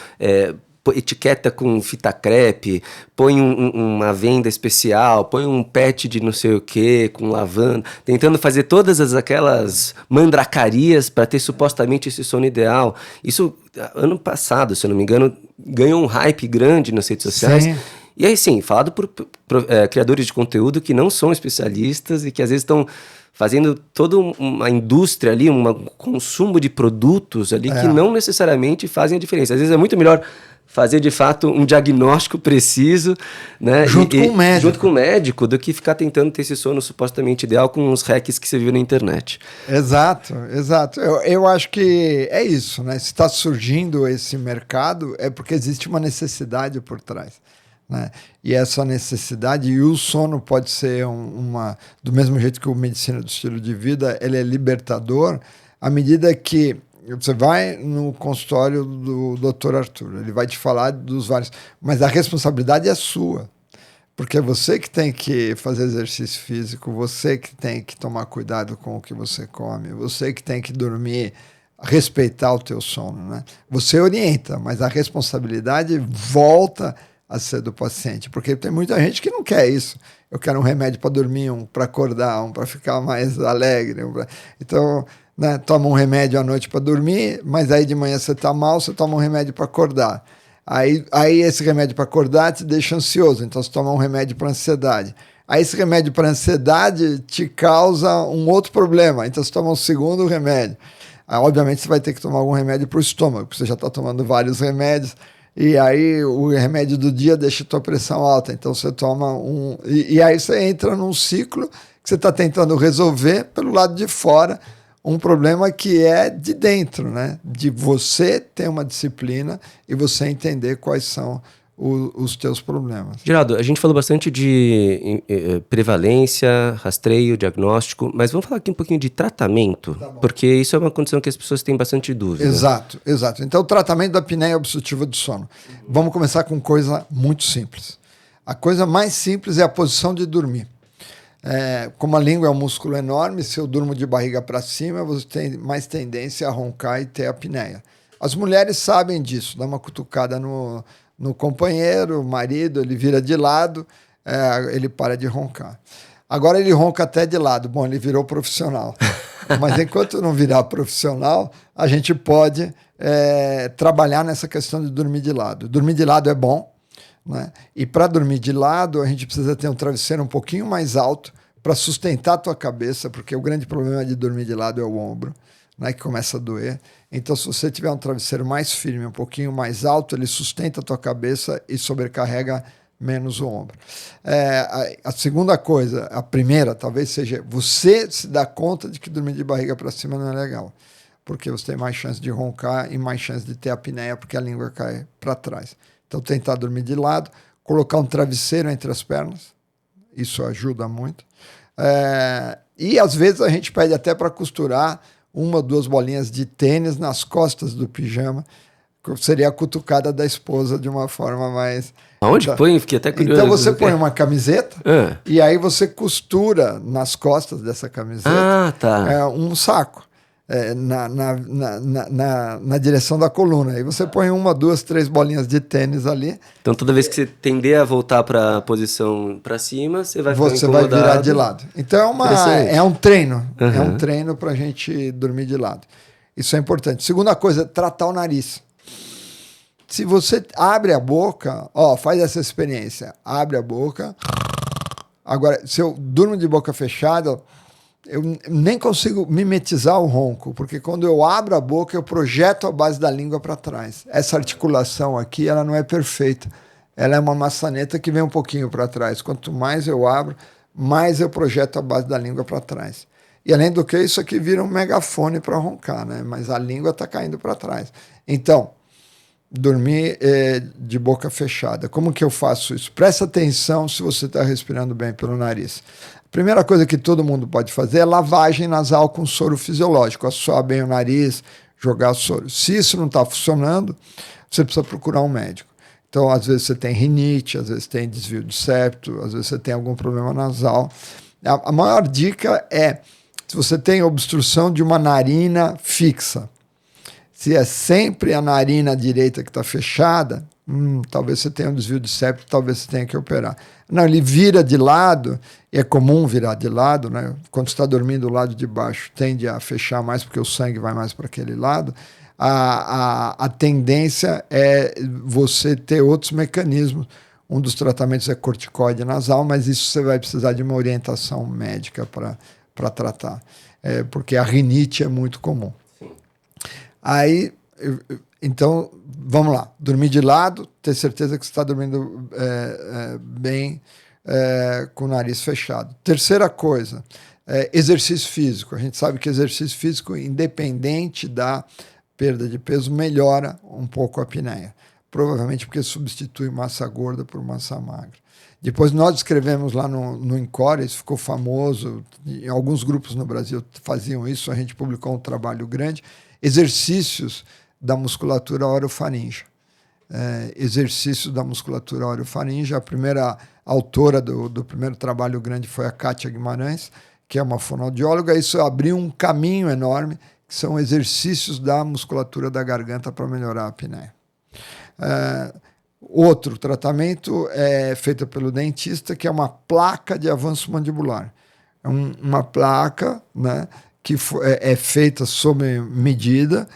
[SPEAKER 1] etiqueta com fita crepe, põe uma venda especial, põe um pet de não sei o que, com lavanda, tentando fazer todas aquelas mandracarias para ter supostamente esse sono ideal. Isso, ano passado, se eu não me engano, ganhou um hype grande nas redes sociais.
[SPEAKER 2] Sim.
[SPEAKER 1] E aí sim, falado por criadores de conteúdo que não são especialistas e que às vezes estão fazendo toda uma indústria ali, um consumo de produtos ali que não necessariamente fazem a diferença. Às vezes é muito melhor fazer de fato um diagnóstico preciso, né?
[SPEAKER 2] Junto com o médico.
[SPEAKER 1] Junto com o médico, do que ficar tentando ter esse sono supostamente ideal com os hacks que você viu na internet.
[SPEAKER 2] Exato. Eu acho que é isso, né? Se está surgindo esse mercado, é porque existe uma necessidade por trás. Né? E essa necessidade, e o sono pode ser do mesmo jeito que a medicina do estilo de vida, ele é libertador, à medida que você vai no consultório do Dr. Arthur, ele vai te falar dos vários, mas a responsabilidade é sua, porque é você que tem que fazer exercício físico, você que tem que tomar cuidado com o que você come, você que tem que dormir, respeitar o teu sono, né? Você orienta, mas a responsabilidade volta a ser do paciente, porque tem muita gente que não quer isso. Eu quero um remédio para dormir, um para acordar, um para ficar mais alegre. Então, né, toma um remédio à noite para dormir, mas aí de manhã você está mal, você toma um remédio para acordar. Aí esse remédio para acordar te deixa ansioso, então você toma um remédio para ansiedade. Aí esse remédio para ansiedade te causa um outro problema, então você toma um segundo remédio. Aí, obviamente você vai ter que tomar algum remédio para o estômago, porque você já está tomando vários remédios. E aí o remédio do dia deixa a tua pressão alta, então você toma um... E aí você entra num ciclo que você está tentando resolver pelo lado de fora um problema que é de dentro, né? De você ter uma disciplina e você entender quais são os teus problemas.
[SPEAKER 1] Geraldo, a gente falou bastante de prevalência, rastreio, diagnóstico, mas vamos falar aqui um pouquinho de tratamento, porque isso é uma condição que as pessoas têm bastante dúvida.
[SPEAKER 2] Exato. Então, o tratamento da apneia obstrutiva do sono. Vamos começar com coisa muito simples. A coisa mais simples é a posição de dormir. Como a língua é um músculo enorme, se eu durmo de barriga para cima, você tem mais tendência a roncar e ter apneia. As mulheres sabem disso, dá uma cutucada no companheiro, o marido, ele vira de lado, ele para de roncar. Agora ele ronca até de lado. Bom, ele virou profissional. Mas enquanto não virar profissional, a gente pode trabalhar nessa questão de dormir de lado. Dormir de lado é bom, né? E para dormir de lado, a gente precisa ter um travesseiro um pouquinho mais alto para sustentar a tua cabeça, porque o grande problema de dormir de lado é o ombro, né, que começa a doer. Então, se você tiver um travesseiro mais firme, um pouquinho mais alto, ele sustenta a tua cabeça e sobrecarrega menos o ombro. A segunda coisa, a primeira, talvez seja você se dar conta de que dormir de barriga para cima não é legal, porque você tem mais chance de roncar e mais chance de ter apneia, porque a língua cai para trás. Então, tentar dormir de lado, colocar um travesseiro entre as pernas, isso ajuda muito. E, às vezes, a gente pede até para costurar 1 ou 2 bolinhas de tênis nas costas do pijama, que seria a cutucada da esposa de uma forma mais...
[SPEAKER 1] Aonde põe? Fiquei até curioso.
[SPEAKER 2] Então você põe uma camiseta e aí você costura nas costas dessa camiseta um saco na direção da coluna. Aí você põe 1, 2, 3 bolinhas de tênis ali.
[SPEAKER 1] Então toda vez que você tender a voltar para a posição para cima, você vai ficar incomodado.
[SPEAKER 2] Você vai virar de lado. Então é um treino. É um treino para a gente dormir de lado. Isso é importante. Segunda coisa, tratar o nariz. Se você abre a boca, faz essa experiência. Abre a boca. Agora, se eu durmo de boca fechada, eu nem consigo mimetizar o ronco, porque quando eu abro a boca, eu projeto a base da língua para trás. Essa articulação aqui, ela não é perfeita. Ela é uma maçaneta que vem um pouquinho para trás. Quanto mais eu abro, mais eu projeto a base da língua para trás. E além do que, isso aqui vira um megafone para roncar, né? Mas a língua está caindo para trás. Então, dormir de boca fechada. Como que eu faço isso? Presta atenção se você está respirando bem pelo nariz. A primeira coisa que todo mundo pode fazer é lavagem nasal com soro fisiológico. Assoar bem o nariz, jogar soro. Se isso não está funcionando, você precisa procurar um médico. Então, às vezes você tem rinite, às vezes tem desvio de septo, às vezes você tem algum problema nasal. A maior dica é, se você tem obstrução de uma narina fixa, se é sempre a narina direita que está fechada, talvez você tenha um desvio de septo, talvez você tenha que operar. Não, ele vira de lado, e é comum virar de lado, né? Quando você está dormindo do lado de baixo, tende a fechar mais, porque o sangue vai mais para aquele lado. A tendência é você ter outros mecanismos, Um dos tratamentos é corticoide nasal, mas isso você vai precisar de uma orientação médica para tratar, porque a rinite é muito comum. Aí, então, vamos lá. Dormir de lado, ter certeza que você está dormindo bem, com o nariz fechado. Terceira coisa, exercício físico. A gente sabe que exercício físico, independente da perda de peso, melhora um pouco a apneia. Provavelmente porque substitui massa gorda por massa magra. Depois nós escrevemos lá no Encore, isso ficou famoso, em alguns grupos no Brasil faziam isso, a gente publicou um trabalho grande, exercícios da musculatura orofaríngea. Exercícios da musculatura orofaríngea. A primeira autora do primeiro trabalho grande foi a Kátia Guimarães, que é uma fonoaudióloga. Isso abriu um caminho enorme, que são exercícios da musculatura da garganta para melhorar a apneia. Outro tratamento é feito pelo dentista, que é uma placa de avanço mandibular. É uma placa, né, que é feita sob medida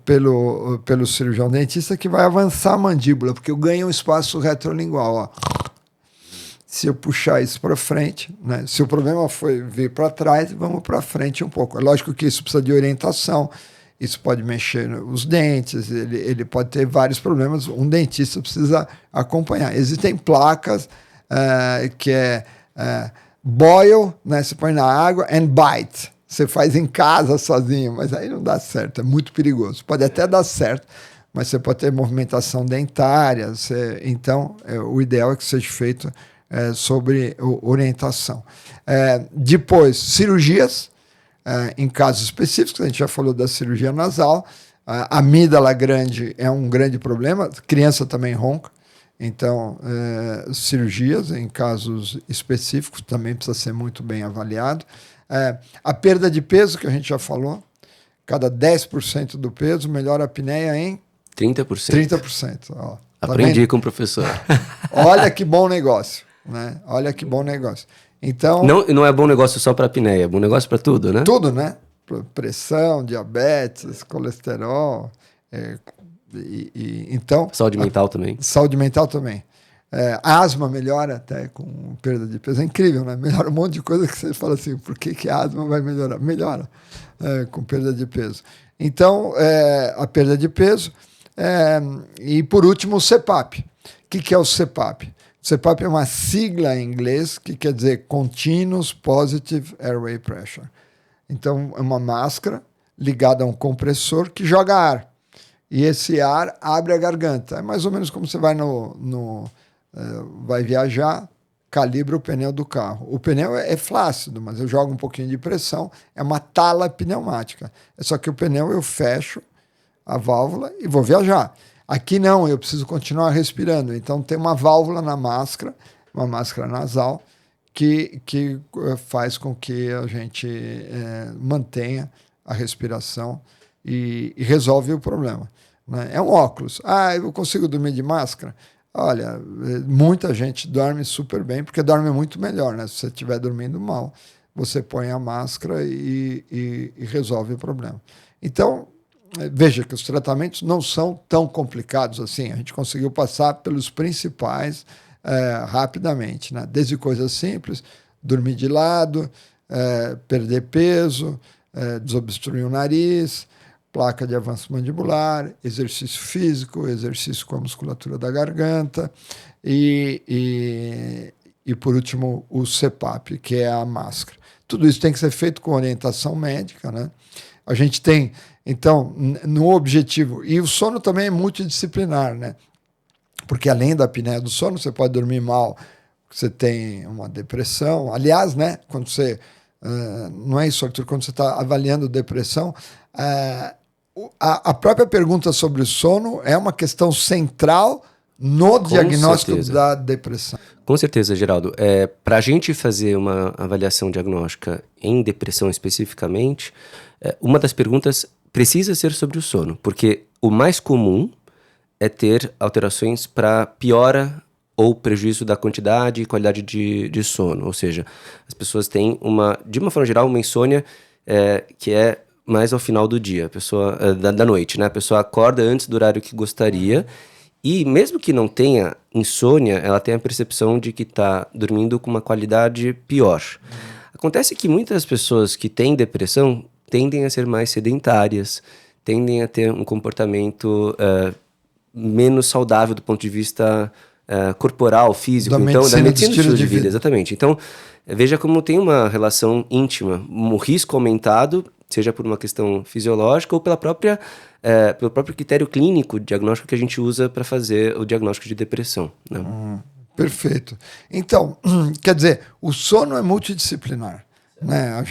[SPEAKER 2] pelo cirurgião dentista, que vai avançar a mandíbula, porque eu ganho um espaço retrolingual. Ó. Se eu puxar isso para frente, né, se o problema foi vir para trás, vamos para frente um pouco. É lógico que isso precisa de orientação. Isso pode mexer os dentes, ele pode ter vários problemas. Um dentista precisa acompanhar. Existem placas que boil, né? Você põe na água, and bite. Você faz em casa sozinho, mas aí não dá certo, é muito perigoso. Pode até dar certo, mas você pode ter movimentação dentária. Então, o ideal é que seja feito sobre orientação. Depois, cirurgias. Em casos específicos, a gente já falou da cirurgia nasal, a amígdala grande é um grande problema, criança também ronca, então cirurgias em casos específicos também precisa ser muito bem avaliado. A perda de peso, que a gente já falou, cada 10% do peso melhora a apneia em
[SPEAKER 1] 30%.
[SPEAKER 2] 30%. Ó,
[SPEAKER 1] aprendi com o professor.
[SPEAKER 2] Olha que bom negócio, né? Olha que bom negócio. Então,
[SPEAKER 1] não é bom negócio só para apneia, é bom negócio para tudo, né?
[SPEAKER 2] Tudo, né? Pressão, diabetes, colesterol. Então,
[SPEAKER 1] saúde mental também.
[SPEAKER 2] Saúde mental também. Asma melhora até com perda de peso. É incrível, né? Melhora um monte de coisa que você fala assim, por que a asma vai melhorar? Melhora com perda de peso. Então, a perda de peso. E, por último, o CPAP. O que é o CPAP? CPAP é uma sigla em inglês que quer dizer Continuous Positive Airway Pressure. Então, é uma máscara ligada a um compressor que joga ar. E esse ar abre a garganta. É mais ou menos como você vai vai viajar, calibra o pneu do carro. O pneu é flácido, mas eu jogo um pouquinho de pressão. É uma tala pneumática. É só que o pneu eu fecho a válvula e vou viajar. Aqui não, eu preciso continuar respirando. Então tem uma válvula na máscara, uma máscara nasal, que faz com que a gente mantenha a respiração e resolve o problema. Né? É um óculos. Eu consigo dormir de máscara? Olha, muita gente dorme super bem, porque dorme muito melhor. Né? Se você estiver dormindo mal, você põe a máscara e resolve o problema. Então, veja que os tratamentos não são tão complicados assim. A gente conseguiu passar pelos principais rapidamente, né? Desde coisas simples, dormir de lado, perder peso, desobstruir o nariz, placa de avanço mandibular, exercício físico, exercício com a musculatura da garganta e por último, o CPAP, que é a máscara. Tudo isso tem que ser feito com orientação médica, né? A gente tem, então, no objetivo... E o sono também é multidisciplinar, né? Porque além da apneia do sono, você pode dormir mal, você tem uma depressão. Aliás, né, quando você... não é isso, Arthur, quando você está avaliando depressão, a própria pergunta sobre o sono é uma questão central no diagnóstico da depressão.
[SPEAKER 1] Com certeza, Geraldo. Para a gente fazer uma avaliação diagnóstica em depressão especificamente, uma das perguntas precisa ser sobre o sono, porque o mais comum é ter alterações para piora ou prejuízo da quantidade e qualidade de sono. Ou seja, as pessoas têm, de uma forma geral, uma insônia que é mais ao final do dia, da noite, né? A pessoa acorda antes do horário que gostaria E mesmo que não tenha insônia, ela tem a percepção de que está dormindo com uma qualidade pior. Acontece que muitas pessoas que têm depressão tendem a ser mais sedentárias, tendem a ter um comportamento menos saudável do ponto de vista corporal, físico,
[SPEAKER 2] Da
[SPEAKER 1] então da
[SPEAKER 2] medicina do
[SPEAKER 1] medicina do
[SPEAKER 2] estilo
[SPEAKER 1] estilo de
[SPEAKER 2] de
[SPEAKER 1] vida,
[SPEAKER 2] vida.
[SPEAKER 1] exatamente. Então, veja como tem uma relação íntima, um risco aumentado, seja por uma questão fisiológica ou pelo próprio critério clínico, diagnóstico que a gente usa para fazer o diagnóstico de depressão, né?
[SPEAKER 2] Perfeito. Então, quer dizer, o sono é multidisciplinar, né?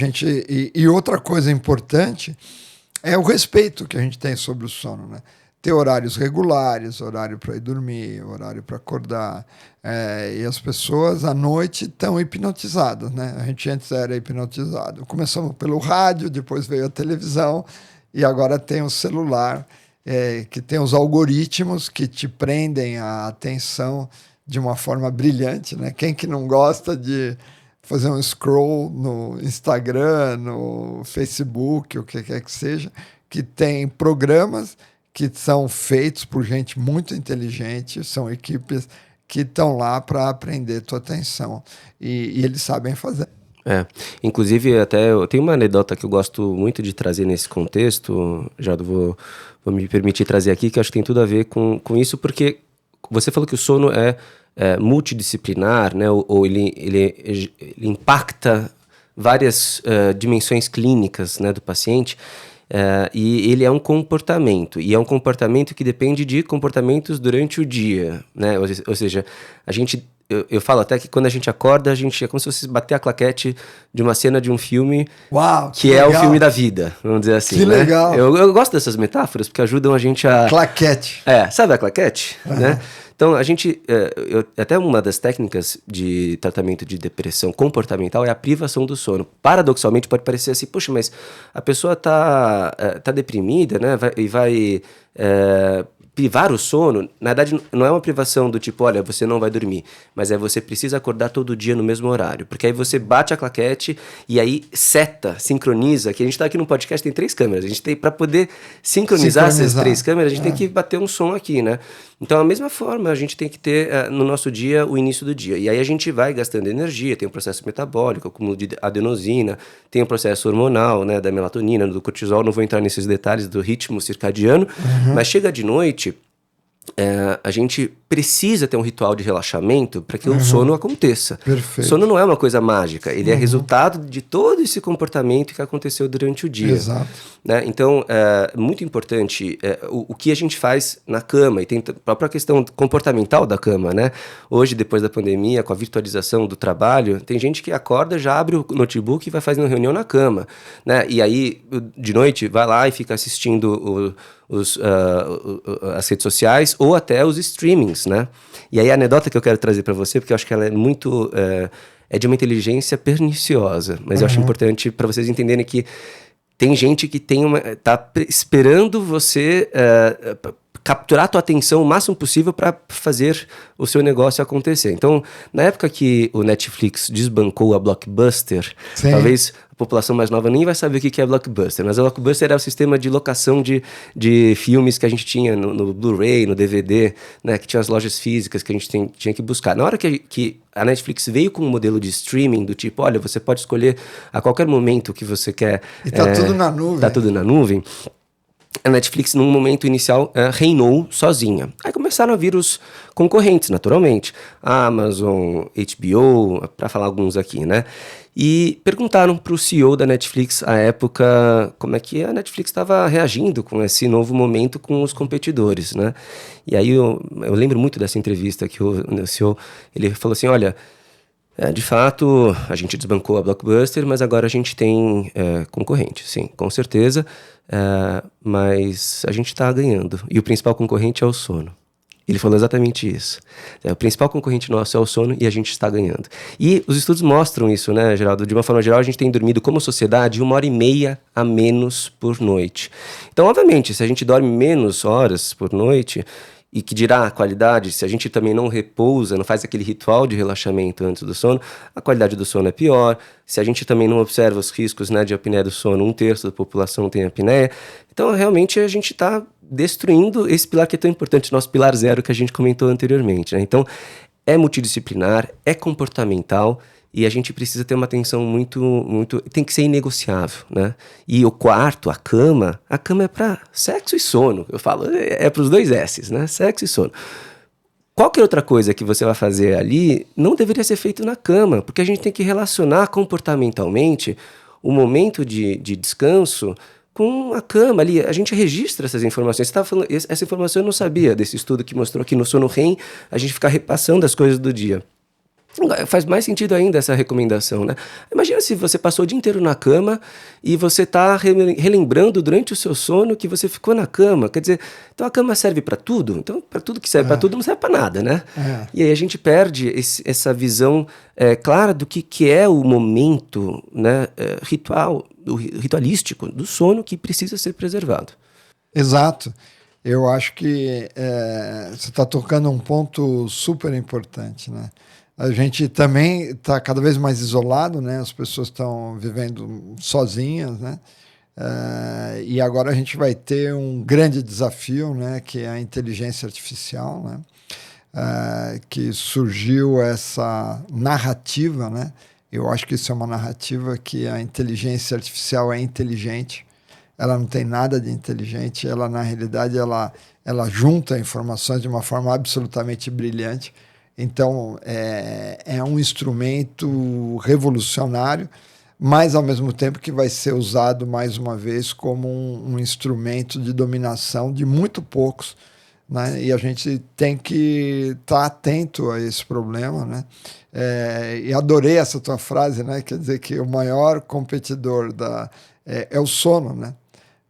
[SPEAKER 2] E outra coisa importante é o respeito que a gente tem sobre o sono, né? Ter horários regulares, horário para ir dormir, horário para acordar. E as pessoas à noite estão hipnotizadas, né? A gente antes era hipnotizado. Começamos pelo rádio, depois veio a televisão e agora tem o celular, que tem os algoritmos que te prendem a atenção de uma forma brilhante, né? Quem que não gosta de fazer um scroll no Instagram, no Facebook, o que quer que seja, que tem programas que são feitos por gente muito inteligente, são equipes que estão lá para aprender tua atenção. E eles sabem fazer.
[SPEAKER 1] Inclusive até eu tenho uma anedota que eu gosto muito de trazer nesse contexto, já vou me permitir trazer aqui, que eu acho que tem tudo a ver com isso, porque você falou que o sono é multidisciplinar, né? Ou ele impacta várias dimensões clínicas, né, do paciente, e ele é um comportamento, e é um comportamento que depende de comportamentos durante o dia, né? Ou seja, eu falo até que quando a gente acorda, a gente é como se fosse bater a claquete de uma cena de um filme.
[SPEAKER 2] Uau,
[SPEAKER 1] que é o filme da vida, vamos dizer assim.
[SPEAKER 2] Que
[SPEAKER 1] né?
[SPEAKER 2] legal.
[SPEAKER 1] Eu gosto dessas metáforas porque ajudam a gente a...
[SPEAKER 2] Claquete.
[SPEAKER 1] Sabe a claquete? Né? Então, até uma das técnicas de tratamento de depressão comportamental é a privação do sono. Paradoxalmente, pode parecer assim, poxa, mas a pessoa tá deprimida, né? Vai privar o sono. Na verdade, não é uma privação do tipo, olha, você não vai dormir, mas você precisa acordar todo dia no mesmo horário, porque aí você bate a claquete e aí sincroniza, que a gente tá aqui no podcast, tem 3 câmeras, a gente tem, para poder sincronizar essas 3 câmeras, a gente tem que bater um som aqui, né? Então, da mesma forma, a gente tem que ter no nosso dia o início do dia. E aí a gente vai gastando energia, tem um processo metabólico, acúmulo de adenosina, tem um processo hormonal, né, da melatonina, do cortisol, não vou entrar nesses detalhes do ritmo circadiano, mas chega de noite, a gente precisa ter um ritual de relaxamento para que o sono aconteça.
[SPEAKER 2] Perfeito.
[SPEAKER 1] O sono não é uma coisa mágica, ele é resultado de todo esse comportamento que aconteceu durante o dia.
[SPEAKER 2] Exato.
[SPEAKER 1] Né? Então, é muito importante o que a gente faz na cama, e tem a própria questão comportamental da cama, né? Hoje, depois da pandemia, com a virtualização do trabalho, tem gente que acorda, já abre o notebook e vai fazendo reunião na cama, né? E aí, de noite, vai lá e fica assistindo as redes sociais ou até os streamings, né? E aí a anedota que eu quero trazer para você, porque eu acho que ela é muito... é de uma inteligência perniciosa, mas eu acho importante para vocês entenderem que tem gente que tá esperando você capturar a tua atenção o máximo possível para fazer o seu negócio acontecer. Então, na época que o Netflix desbancou a Blockbuster,
[SPEAKER 2] Sim.
[SPEAKER 1] talvez a população mais nova nem vai saber o que é Blockbuster, mas a Blockbuster era o sistema de locação de filmes que a gente tinha no Blu-ray, no DVD, né, que tinha as lojas físicas que a gente tinha que buscar. Na hora que a Netflix veio com um modelo de streaming do tipo, olha, você pode escolher a qualquer momento que você quer...
[SPEAKER 2] E tá tudo na nuvem.
[SPEAKER 1] Tá tudo na nuvem. A Netflix, num momento inicial, reinou sozinha. Aí começaram a vir os concorrentes, naturalmente. Amazon, HBO, para falar alguns aqui, né? E perguntaram para o CEO da Netflix, à época, como é que a Netflix estava reagindo com esse novo momento com os competidores, né? E aí eu lembro muito dessa entrevista que o CEO, ele falou assim, olha... de fato, a gente desbancou a Blockbuster, mas agora a gente tem concorrente, sim, com certeza, mas a gente está ganhando. E o principal concorrente é o sono. Ele falou exatamente isso. O principal concorrente nosso é o sono e a gente está ganhando. E os estudos mostram isso, né, Geraldo? De uma forma geral, a gente tem dormido como sociedade 1h30 a menos por noite. Então, obviamente, se a gente dorme menos horas por noite... E que dirá a qualidade, se a gente também não repousa, não faz aquele ritual de relaxamento antes do sono, a qualidade do sono é pior. Se a gente também não observa os riscos, né, de apneia do sono, 1/3 da população tem apneia. Então, realmente, a gente está destruindo esse pilar que é tão importante, nosso pilar zero que a gente comentou anteriormente, né? Então, é multidisciplinar, é comportamental e a gente precisa ter uma atenção muito... Tem que ser inegociável, né? E o quarto, a cama é para sexo e sono. Eu falo, é para os 2 S's, né? Sexo e sono. Qualquer outra coisa que você vai fazer ali não deveria ser feito na cama, porque a gente tem que relacionar comportamentalmente o momento de descanso com a cama ali. A gente registra essas informações. Você estava falando, essa informação eu não sabia desse estudo que mostrou que no sono REM a gente fica repassando as coisas do dia. Faz mais sentido ainda essa recomendação, né? Imagina se você passou o dia inteiro na cama e você está relembrando durante o seu sono que você ficou na cama. Quer dizer, então a cama serve para tudo? Então, para tudo que serve para tudo não serve para nada, né? E aí a gente perde essa visão clara do que é o momento, né, ritualístico do sono que precisa ser preservado.
[SPEAKER 2] Exato. Eu acho que você está tocando um ponto super importante, né? A gente também está cada vez mais isolado, né? As pessoas estão vivendo sozinhas, né? E agora a gente vai ter um grande desafio, né? Que é a inteligência artificial, né? Que surgiu essa narrativa, né? Eu acho que isso é uma narrativa que a inteligência artificial é inteligente. Ela não tem nada de inteligente. Ela, na realidade, ela junta informações de uma forma absolutamente brilhante. Então, é um instrumento revolucionário, mas, ao mesmo tempo, que vai ser usado, mais uma vez, como um instrumento de dominação de muito poucos, né? E a gente tem que estar atento a esse problema, né? E adorei essa tua frase, né? Quer dizer que o maior competidor é o sono, né?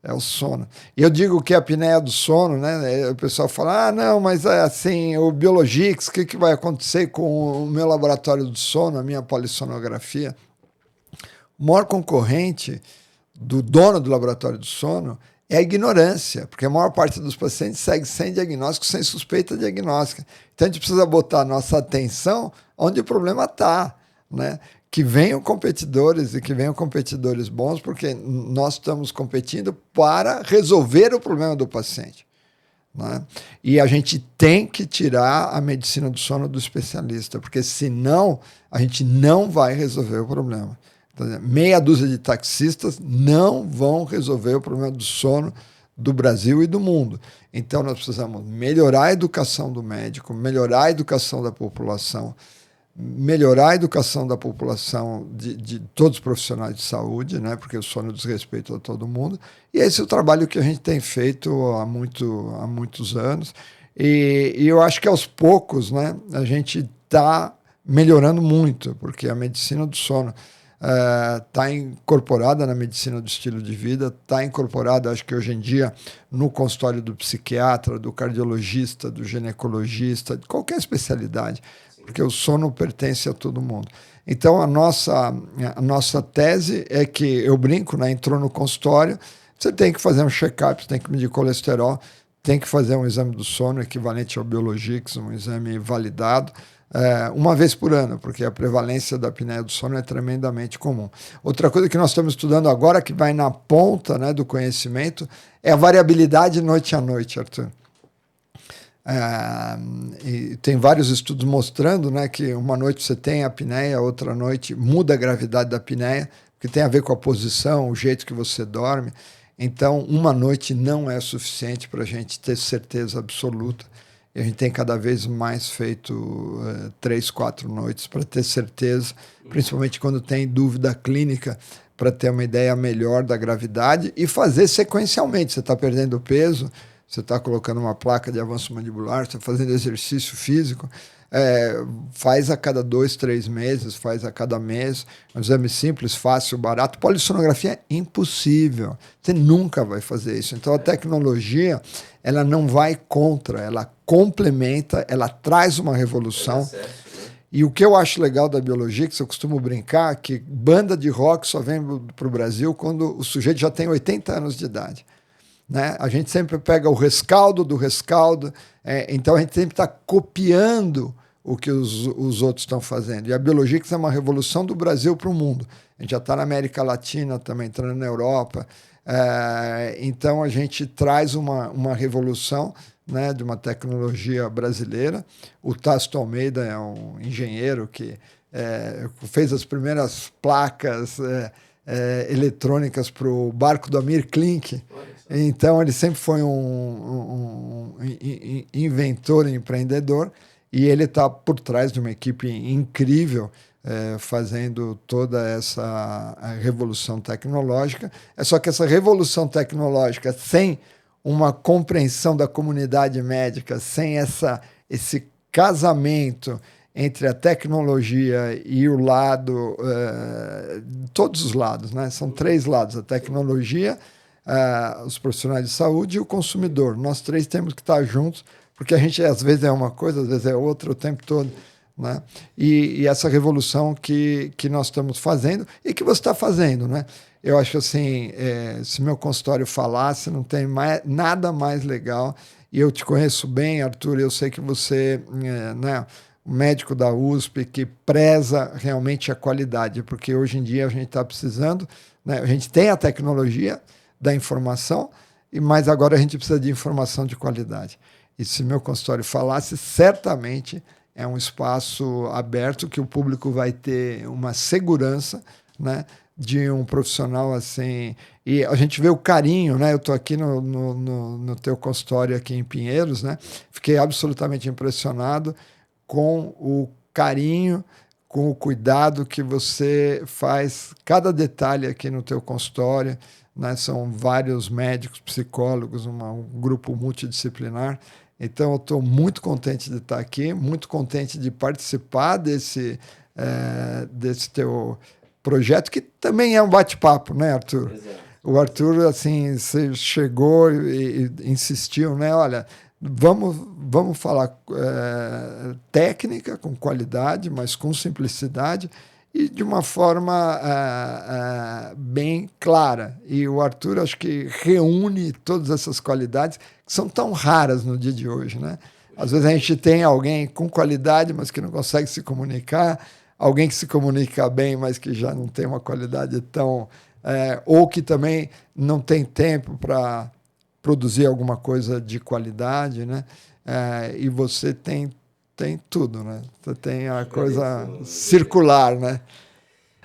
[SPEAKER 2] É o sono. E eu digo que a apneia do sono, né? O pessoal fala, não, mas assim, o Biologix, o que vai acontecer com o meu laboratório do sono, a minha polissonografia? O maior concorrente do dono do laboratório do sono é a ignorância, porque a maior parte dos pacientes segue sem diagnóstico, sem suspeita diagnóstica. Então a gente precisa botar a nossa atenção onde o problema está, né? Que venham competidores e que venham competidores bons, porque nós estamos competindo para resolver o problema do paciente, né? E a gente tem que tirar a medicina do sono do especialista, porque senão a gente não vai resolver o problema. Então, meia dúzia de taxistas não vão resolver o problema do sono do Brasil e do mundo. Então nós precisamos melhorar a educação do médico, melhorar a educação da população, melhorar a educação da população de todos os profissionais de saúde, né? Porque o sono diz respeito a todo mundo. E esse é o trabalho que a gente tem feito há muitos anos. E eu acho que aos poucos, né, a gente está melhorando muito, porque a medicina do sono está incorporada na medicina do estilo de vida, está incorporada, acho que hoje em dia, no consultório do psiquiatra, do cardiologista, do ginecologista, de qualquer especialidade, porque o sono pertence a todo mundo. Então, a nossa tese é que, eu brinco, né, entrou no consultório, você tem que fazer um check-up, você tem que medir colesterol, tem que fazer um exame do sono equivalente ao Biologix, um exame validado, uma vez por ano, porque a prevalência da apneia do sono é tremendamente comum. Outra coisa que nós estamos estudando agora, que vai na ponta, né, do conhecimento, é a variabilidade noite a noite, Arthur. E tem vários estudos mostrando, né, que uma noite você tem apneia, outra noite muda a gravidade da apneia, que tem a ver com a posição, o jeito que você dorme. Então, uma noite não é suficiente para a gente ter certeza absoluta. E a gente tem cada vez mais feito 3, 4 noites para ter certeza, principalmente quando tem dúvida clínica, para ter uma ideia melhor da gravidade e fazer sequencialmente. Você está perdendo peso, você está colocando uma placa de avanço mandibular, você está fazendo exercício físico, faz a cada 2, 3 meses, faz a cada mês, um exame simples, fácil, barato. Polissonografia é impossível, você nunca vai fazer isso. Então a tecnologia, ela não vai contra, ela complementa, ela traz uma revolução. E o que eu acho legal da biologia, que eu costumo brincar, que banda de rock só vem para o Brasil quando o sujeito já tem 80 anos de idade. Né? A gente sempre pega o rescaldo do rescaldo, então a gente sempre está copiando o que os outros estão fazendo. E a biologia que é uma revolução do Brasil para o mundo. A gente já está na América Latina, também entrando na Europa. Então, a gente traz uma revolução, né, de uma tecnologia brasileira. O Tácito Almeida é um engenheiro que fez as primeiras placas eletrônicas para o barco do Amir Klink. Então, ele sempre foi um inventor e empreendedor, e ele está por trás de uma equipe incrível, fazendo toda essa revolução tecnológica. É só que essa revolução tecnológica, sem uma compreensão da comunidade médica, sem esse casamento entre a tecnologia e o lado, todos os lados, né? São 3 lados: a tecnologia, os profissionais de saúde e o consumidor. Nós 3 temos que estar juntos, porque a gente às vezes é uma coisa, às vezes é outra o tempo todo, né? E essa revolução que nós estamos fazendo e que você está fazendo, né? Eu acho assim, se meu consultório falasse, não tem nada mais legal. E eu te conheço bem, Arthur, eu sei que você, né, um médico da USP que preza realmente a qualidade, porque hoje em dia a gente está precisando, né, a gente tem a tecnologia da informação, mas agora a gente precisa de informação de qualidade. E se meu consultório falasse, certamente é um espaço aberto que o público vai ter uma segurança, né, de um profissional assim. E a gente vê o carinho, né? Eu estou aqui no teu consultório aqui em Pinheiros, né? Fiquei absolutamente impressionado com o carinho, com o cuidado que você faz cada detalhe aqui no teu consultório, né? São vários médicos, psicólogos, um grupo multidisciplinar. Então, eu estou muito contente de estar aqui, muito contente de participar desse teu projeto, que também é um bate-papo, né, Arthur?
[SPEAKER 1] Exato.
[SPEAKER 2] O Arthur, assim, você chegou e insistiu, né? Olha, vamos falar técnica, com qualidade, mas com simplicidade e de uma forma bem clara. E o Arthur, acho que reúne todas essas qualidades que são tão raras no dia de hoje, né? Às vezes a gente tem alguém com qualidade, mas que não consegue se comunicar, alguém que se comunica bem, mas que já não tem uma qualidade tão... ou que também não tem tempo para produzir alguma coisa de qualidade, né? E você tem tudo, né? Você tem a coisa circular, né?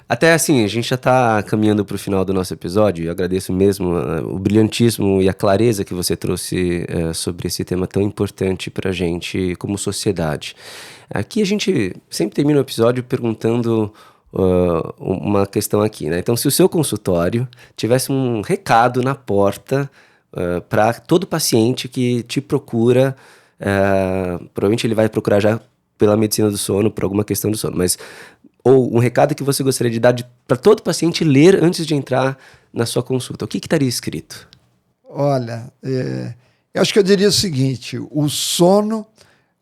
[SPEAKER 1] Até assim, a gente já está caminhando para o final do nosso episódio. Eu agradeço mesmo o brilhantismo e a clareza que você trouxe sobre esse tema tão importante para a gente como sociedade. Aqui a gente sempre termina o episódio perguntando uma questão aqui, né? Então, se o seu consultório tivesse um recado na porta para todo paciente que te procura, provavelmente ele vai procurar já pela medicina do sono, por alguma questão do sono, mas... ou um recado que você gostaria de dar para todo paciente ler antes de entrar na sua consulta, o que estaria escrito?
[SPEAKER 2] Olha, eu acho que eu diria o seguinte: o sono,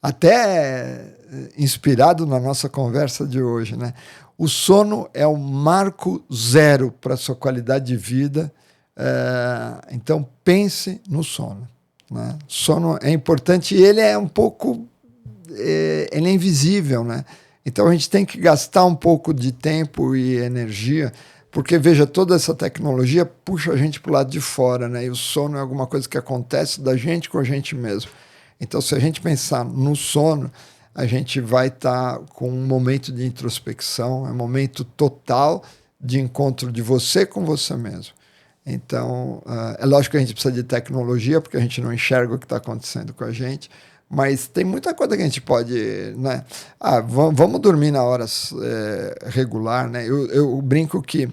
[SPEAKER 2] até inspirado na nossa conversa de hoje, né? O sono é o marco zero para a sua qualidade de vida, então pense no sono, né? Sono é importante e ele é um pouco... ele é invisível, né? Então a gente tem que gastar um pouco de tempo e energia, porque, veja, toda essa tecnologia puxa a gente para o lado de fora, né? E o sono é alguma coisa que acontece da gente com a gente mesmo. Então, se a gente pensar no sono, a gente vai estar com um momento de introspecção, é um momento total de encontro de você com você mesmo. Então, é lógico que a gente precisa de tecnologia, porque a gente não enxerga o que está acontecendo com a gente, mas tem muita coisa que a gente pode, né? Vamos dormir na hora regular, né? Eu brinco que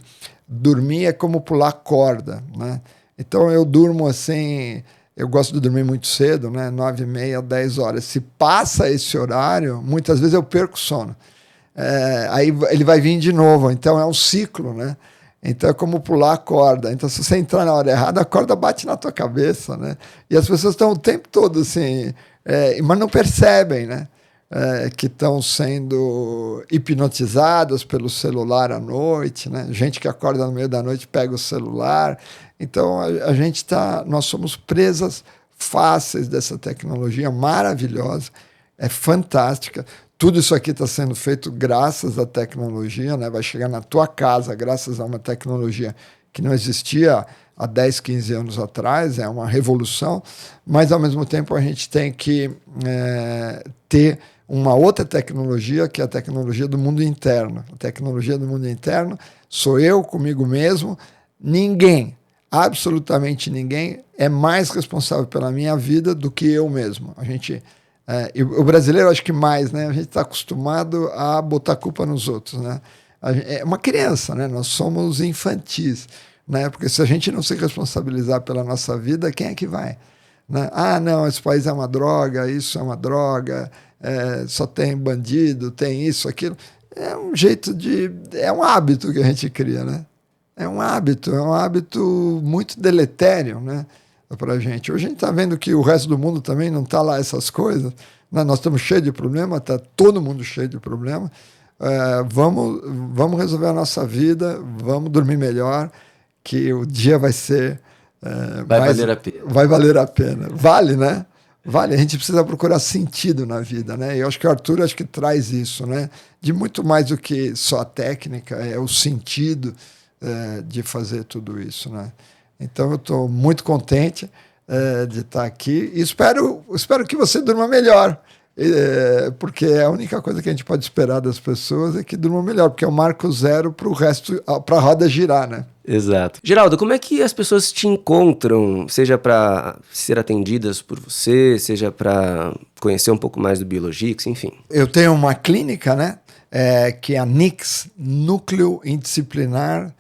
[SPEAKER 2] dormir é como pular corda, né? Então eu durmo assim, eu gosto de dormir muito cedo, né? 9h30, 10 horas. Se passa esse horário, muitas vezes eu perco o sono. Aí ele vai vir de novo, então é um ciclo, né? Então é como pular a corda. Então, se você entrar na hora errada, a corda bate na tua cabeça, né? E as pessoas estão o tempo todo assim... mas não percebem, né? Que estão sendo hipnotizadas pelo celular à noite, né? Gente que acorda no meio da noite pega o celular. Então nós somos presas fáceis dessa tecnologia maravilhosa, é fantástica. Tudo isso aqui está sendo feito graças à tecnologia, né? Vai chegar na tua casa graças a uma tecnologia que não existia há 10, 15 anos atrás, é uma revolução, mas ao mesmo tempo a gente tem que ter uma outra tecnologia, que é a tecnologia do mundo interno. A tecnologia do mundo interno sou eu comigo mesmo. Ninguém, absolutamente ninguém, é mais responsável pela minha vida do que eu mesmo. O brasileiro, acho que mais, né? A gente está acostumado a botar culpa nos outros, né? É uma criança, né? Nós somos infantis, né? Porque se a gente não se responsabilizar pela nossa vida, quem é que vai? Né? Ah, não, esse país é uma droga, isso é uma droga, só tem bandido, tem isso, aquilo. É um jeito é um hábito que a gente cria, né? É um hábito muito deletério, né, para a gente. Hoje a gente está vendo que o resto do mundo também não está lá essas coisas, né? Nós estamos cheios de problema, está todo mundo cheio de problema. Vamos resolver a nossa vida, vamos dormir melhor, que o dia vai ser...
[SPEAKER 1] valer a pena.
[SPEAKER 2] Vai valer a pena. Vale, né? Vale, a gente precisa procurar sentido na vida, né? E eu acho que o Arthur traz isso, né? De muito mais do que só a técnica, é o sentido de fazer tudo isso, né? Então eu estou muito contente de estar aqui e espero que você durma melhor, porque a única coisa que a gente pode esperar das pessoas é que durmam melhor, porque é o marco zero para o resto, para a roda girar, né?
[SPEAKER 1] Exato. Geraldo, como é que as pessoas te encontram, seja para ser atendidas por você, seja para conhecer um pouco mais do Biologix, enfim?
[SPEAKER 2] Eu tenho uma clínica, né? Que é a NICS, Núcleo Interdisciplinar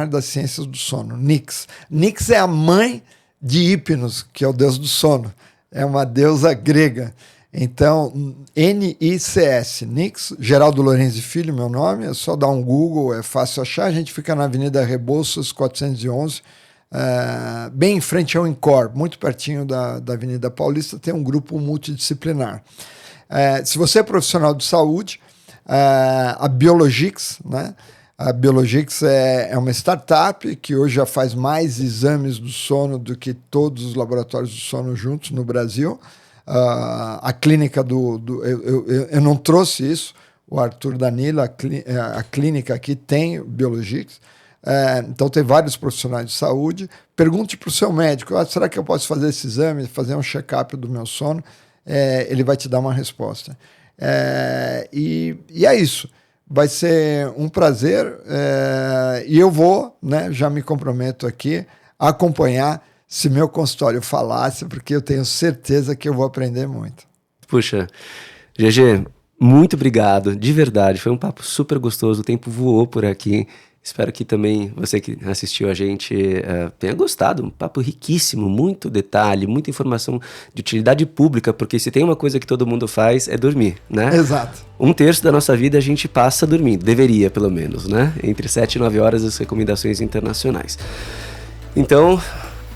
[SPEAKER 2] das Ciências do Sono, NICS. NICS é a mãe de Hipnos, que é o deus do sono. É uma deusa grega. Então, NICS, NICS, Geraldo Lorenzi Filho, meu nome, é só dar um Google, é fácil achar. A gente fica na Avenida Rebouças, 411, bem em frente ao Incor, muito pertinho da Avenida Paulista, tem um grupo multidisciplinar. Se você é profissional de saúde, a Biologix, né? A Biologix é uma startup que hoje já faz mais exames do sono do que todos os laboratórios do sono juntos no Brasil. A clínica eu não trouxe isso, o Arthur Danila, a clínica aqui tem Biologix. Então tem vários profissionais de saúde. Pergunte para o seu médico, será que eu posso fazer esse exame, fazer um check-up do meu sono? Ele vai te dar uma resposta. E é isso. Vai ser um prazer e eu vou, né, já me comprometo aqui, a acompanhar se meu consultório falasse, porque eu tenho certeza que eu vou aprender muito.
[SPEAKER 1] Puxa, GG, muito obrigado, de verdade, foi um papo super gostoso, o tempo voou por aqui. Espero que também você que assistiu a gente tenha gostado. Um papo riquíssimo, muito detalhe, muita informação de utilidade pública, porque se tem uma coisa que todo mundo faz é dormir, né?
[SPEAKER 2] Exato.
[SPEAKER 1] 1/3 da nossa vida a gente passa dormindo, deveria pelo menos, né? Entre 7 e 9 horas as recomendações internacionais. Então,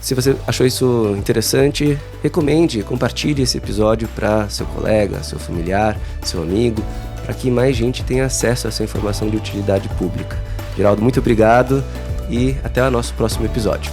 [SPEAKER 1] se você achou isso interessante, recomende, compartilhe esse episódio para seu colega, seu familiar, seu amigo, para que mais gente tenha acesso a essa informação de utilidade pública. Geraldo, muito obrigado e até o nosso próximo episódio.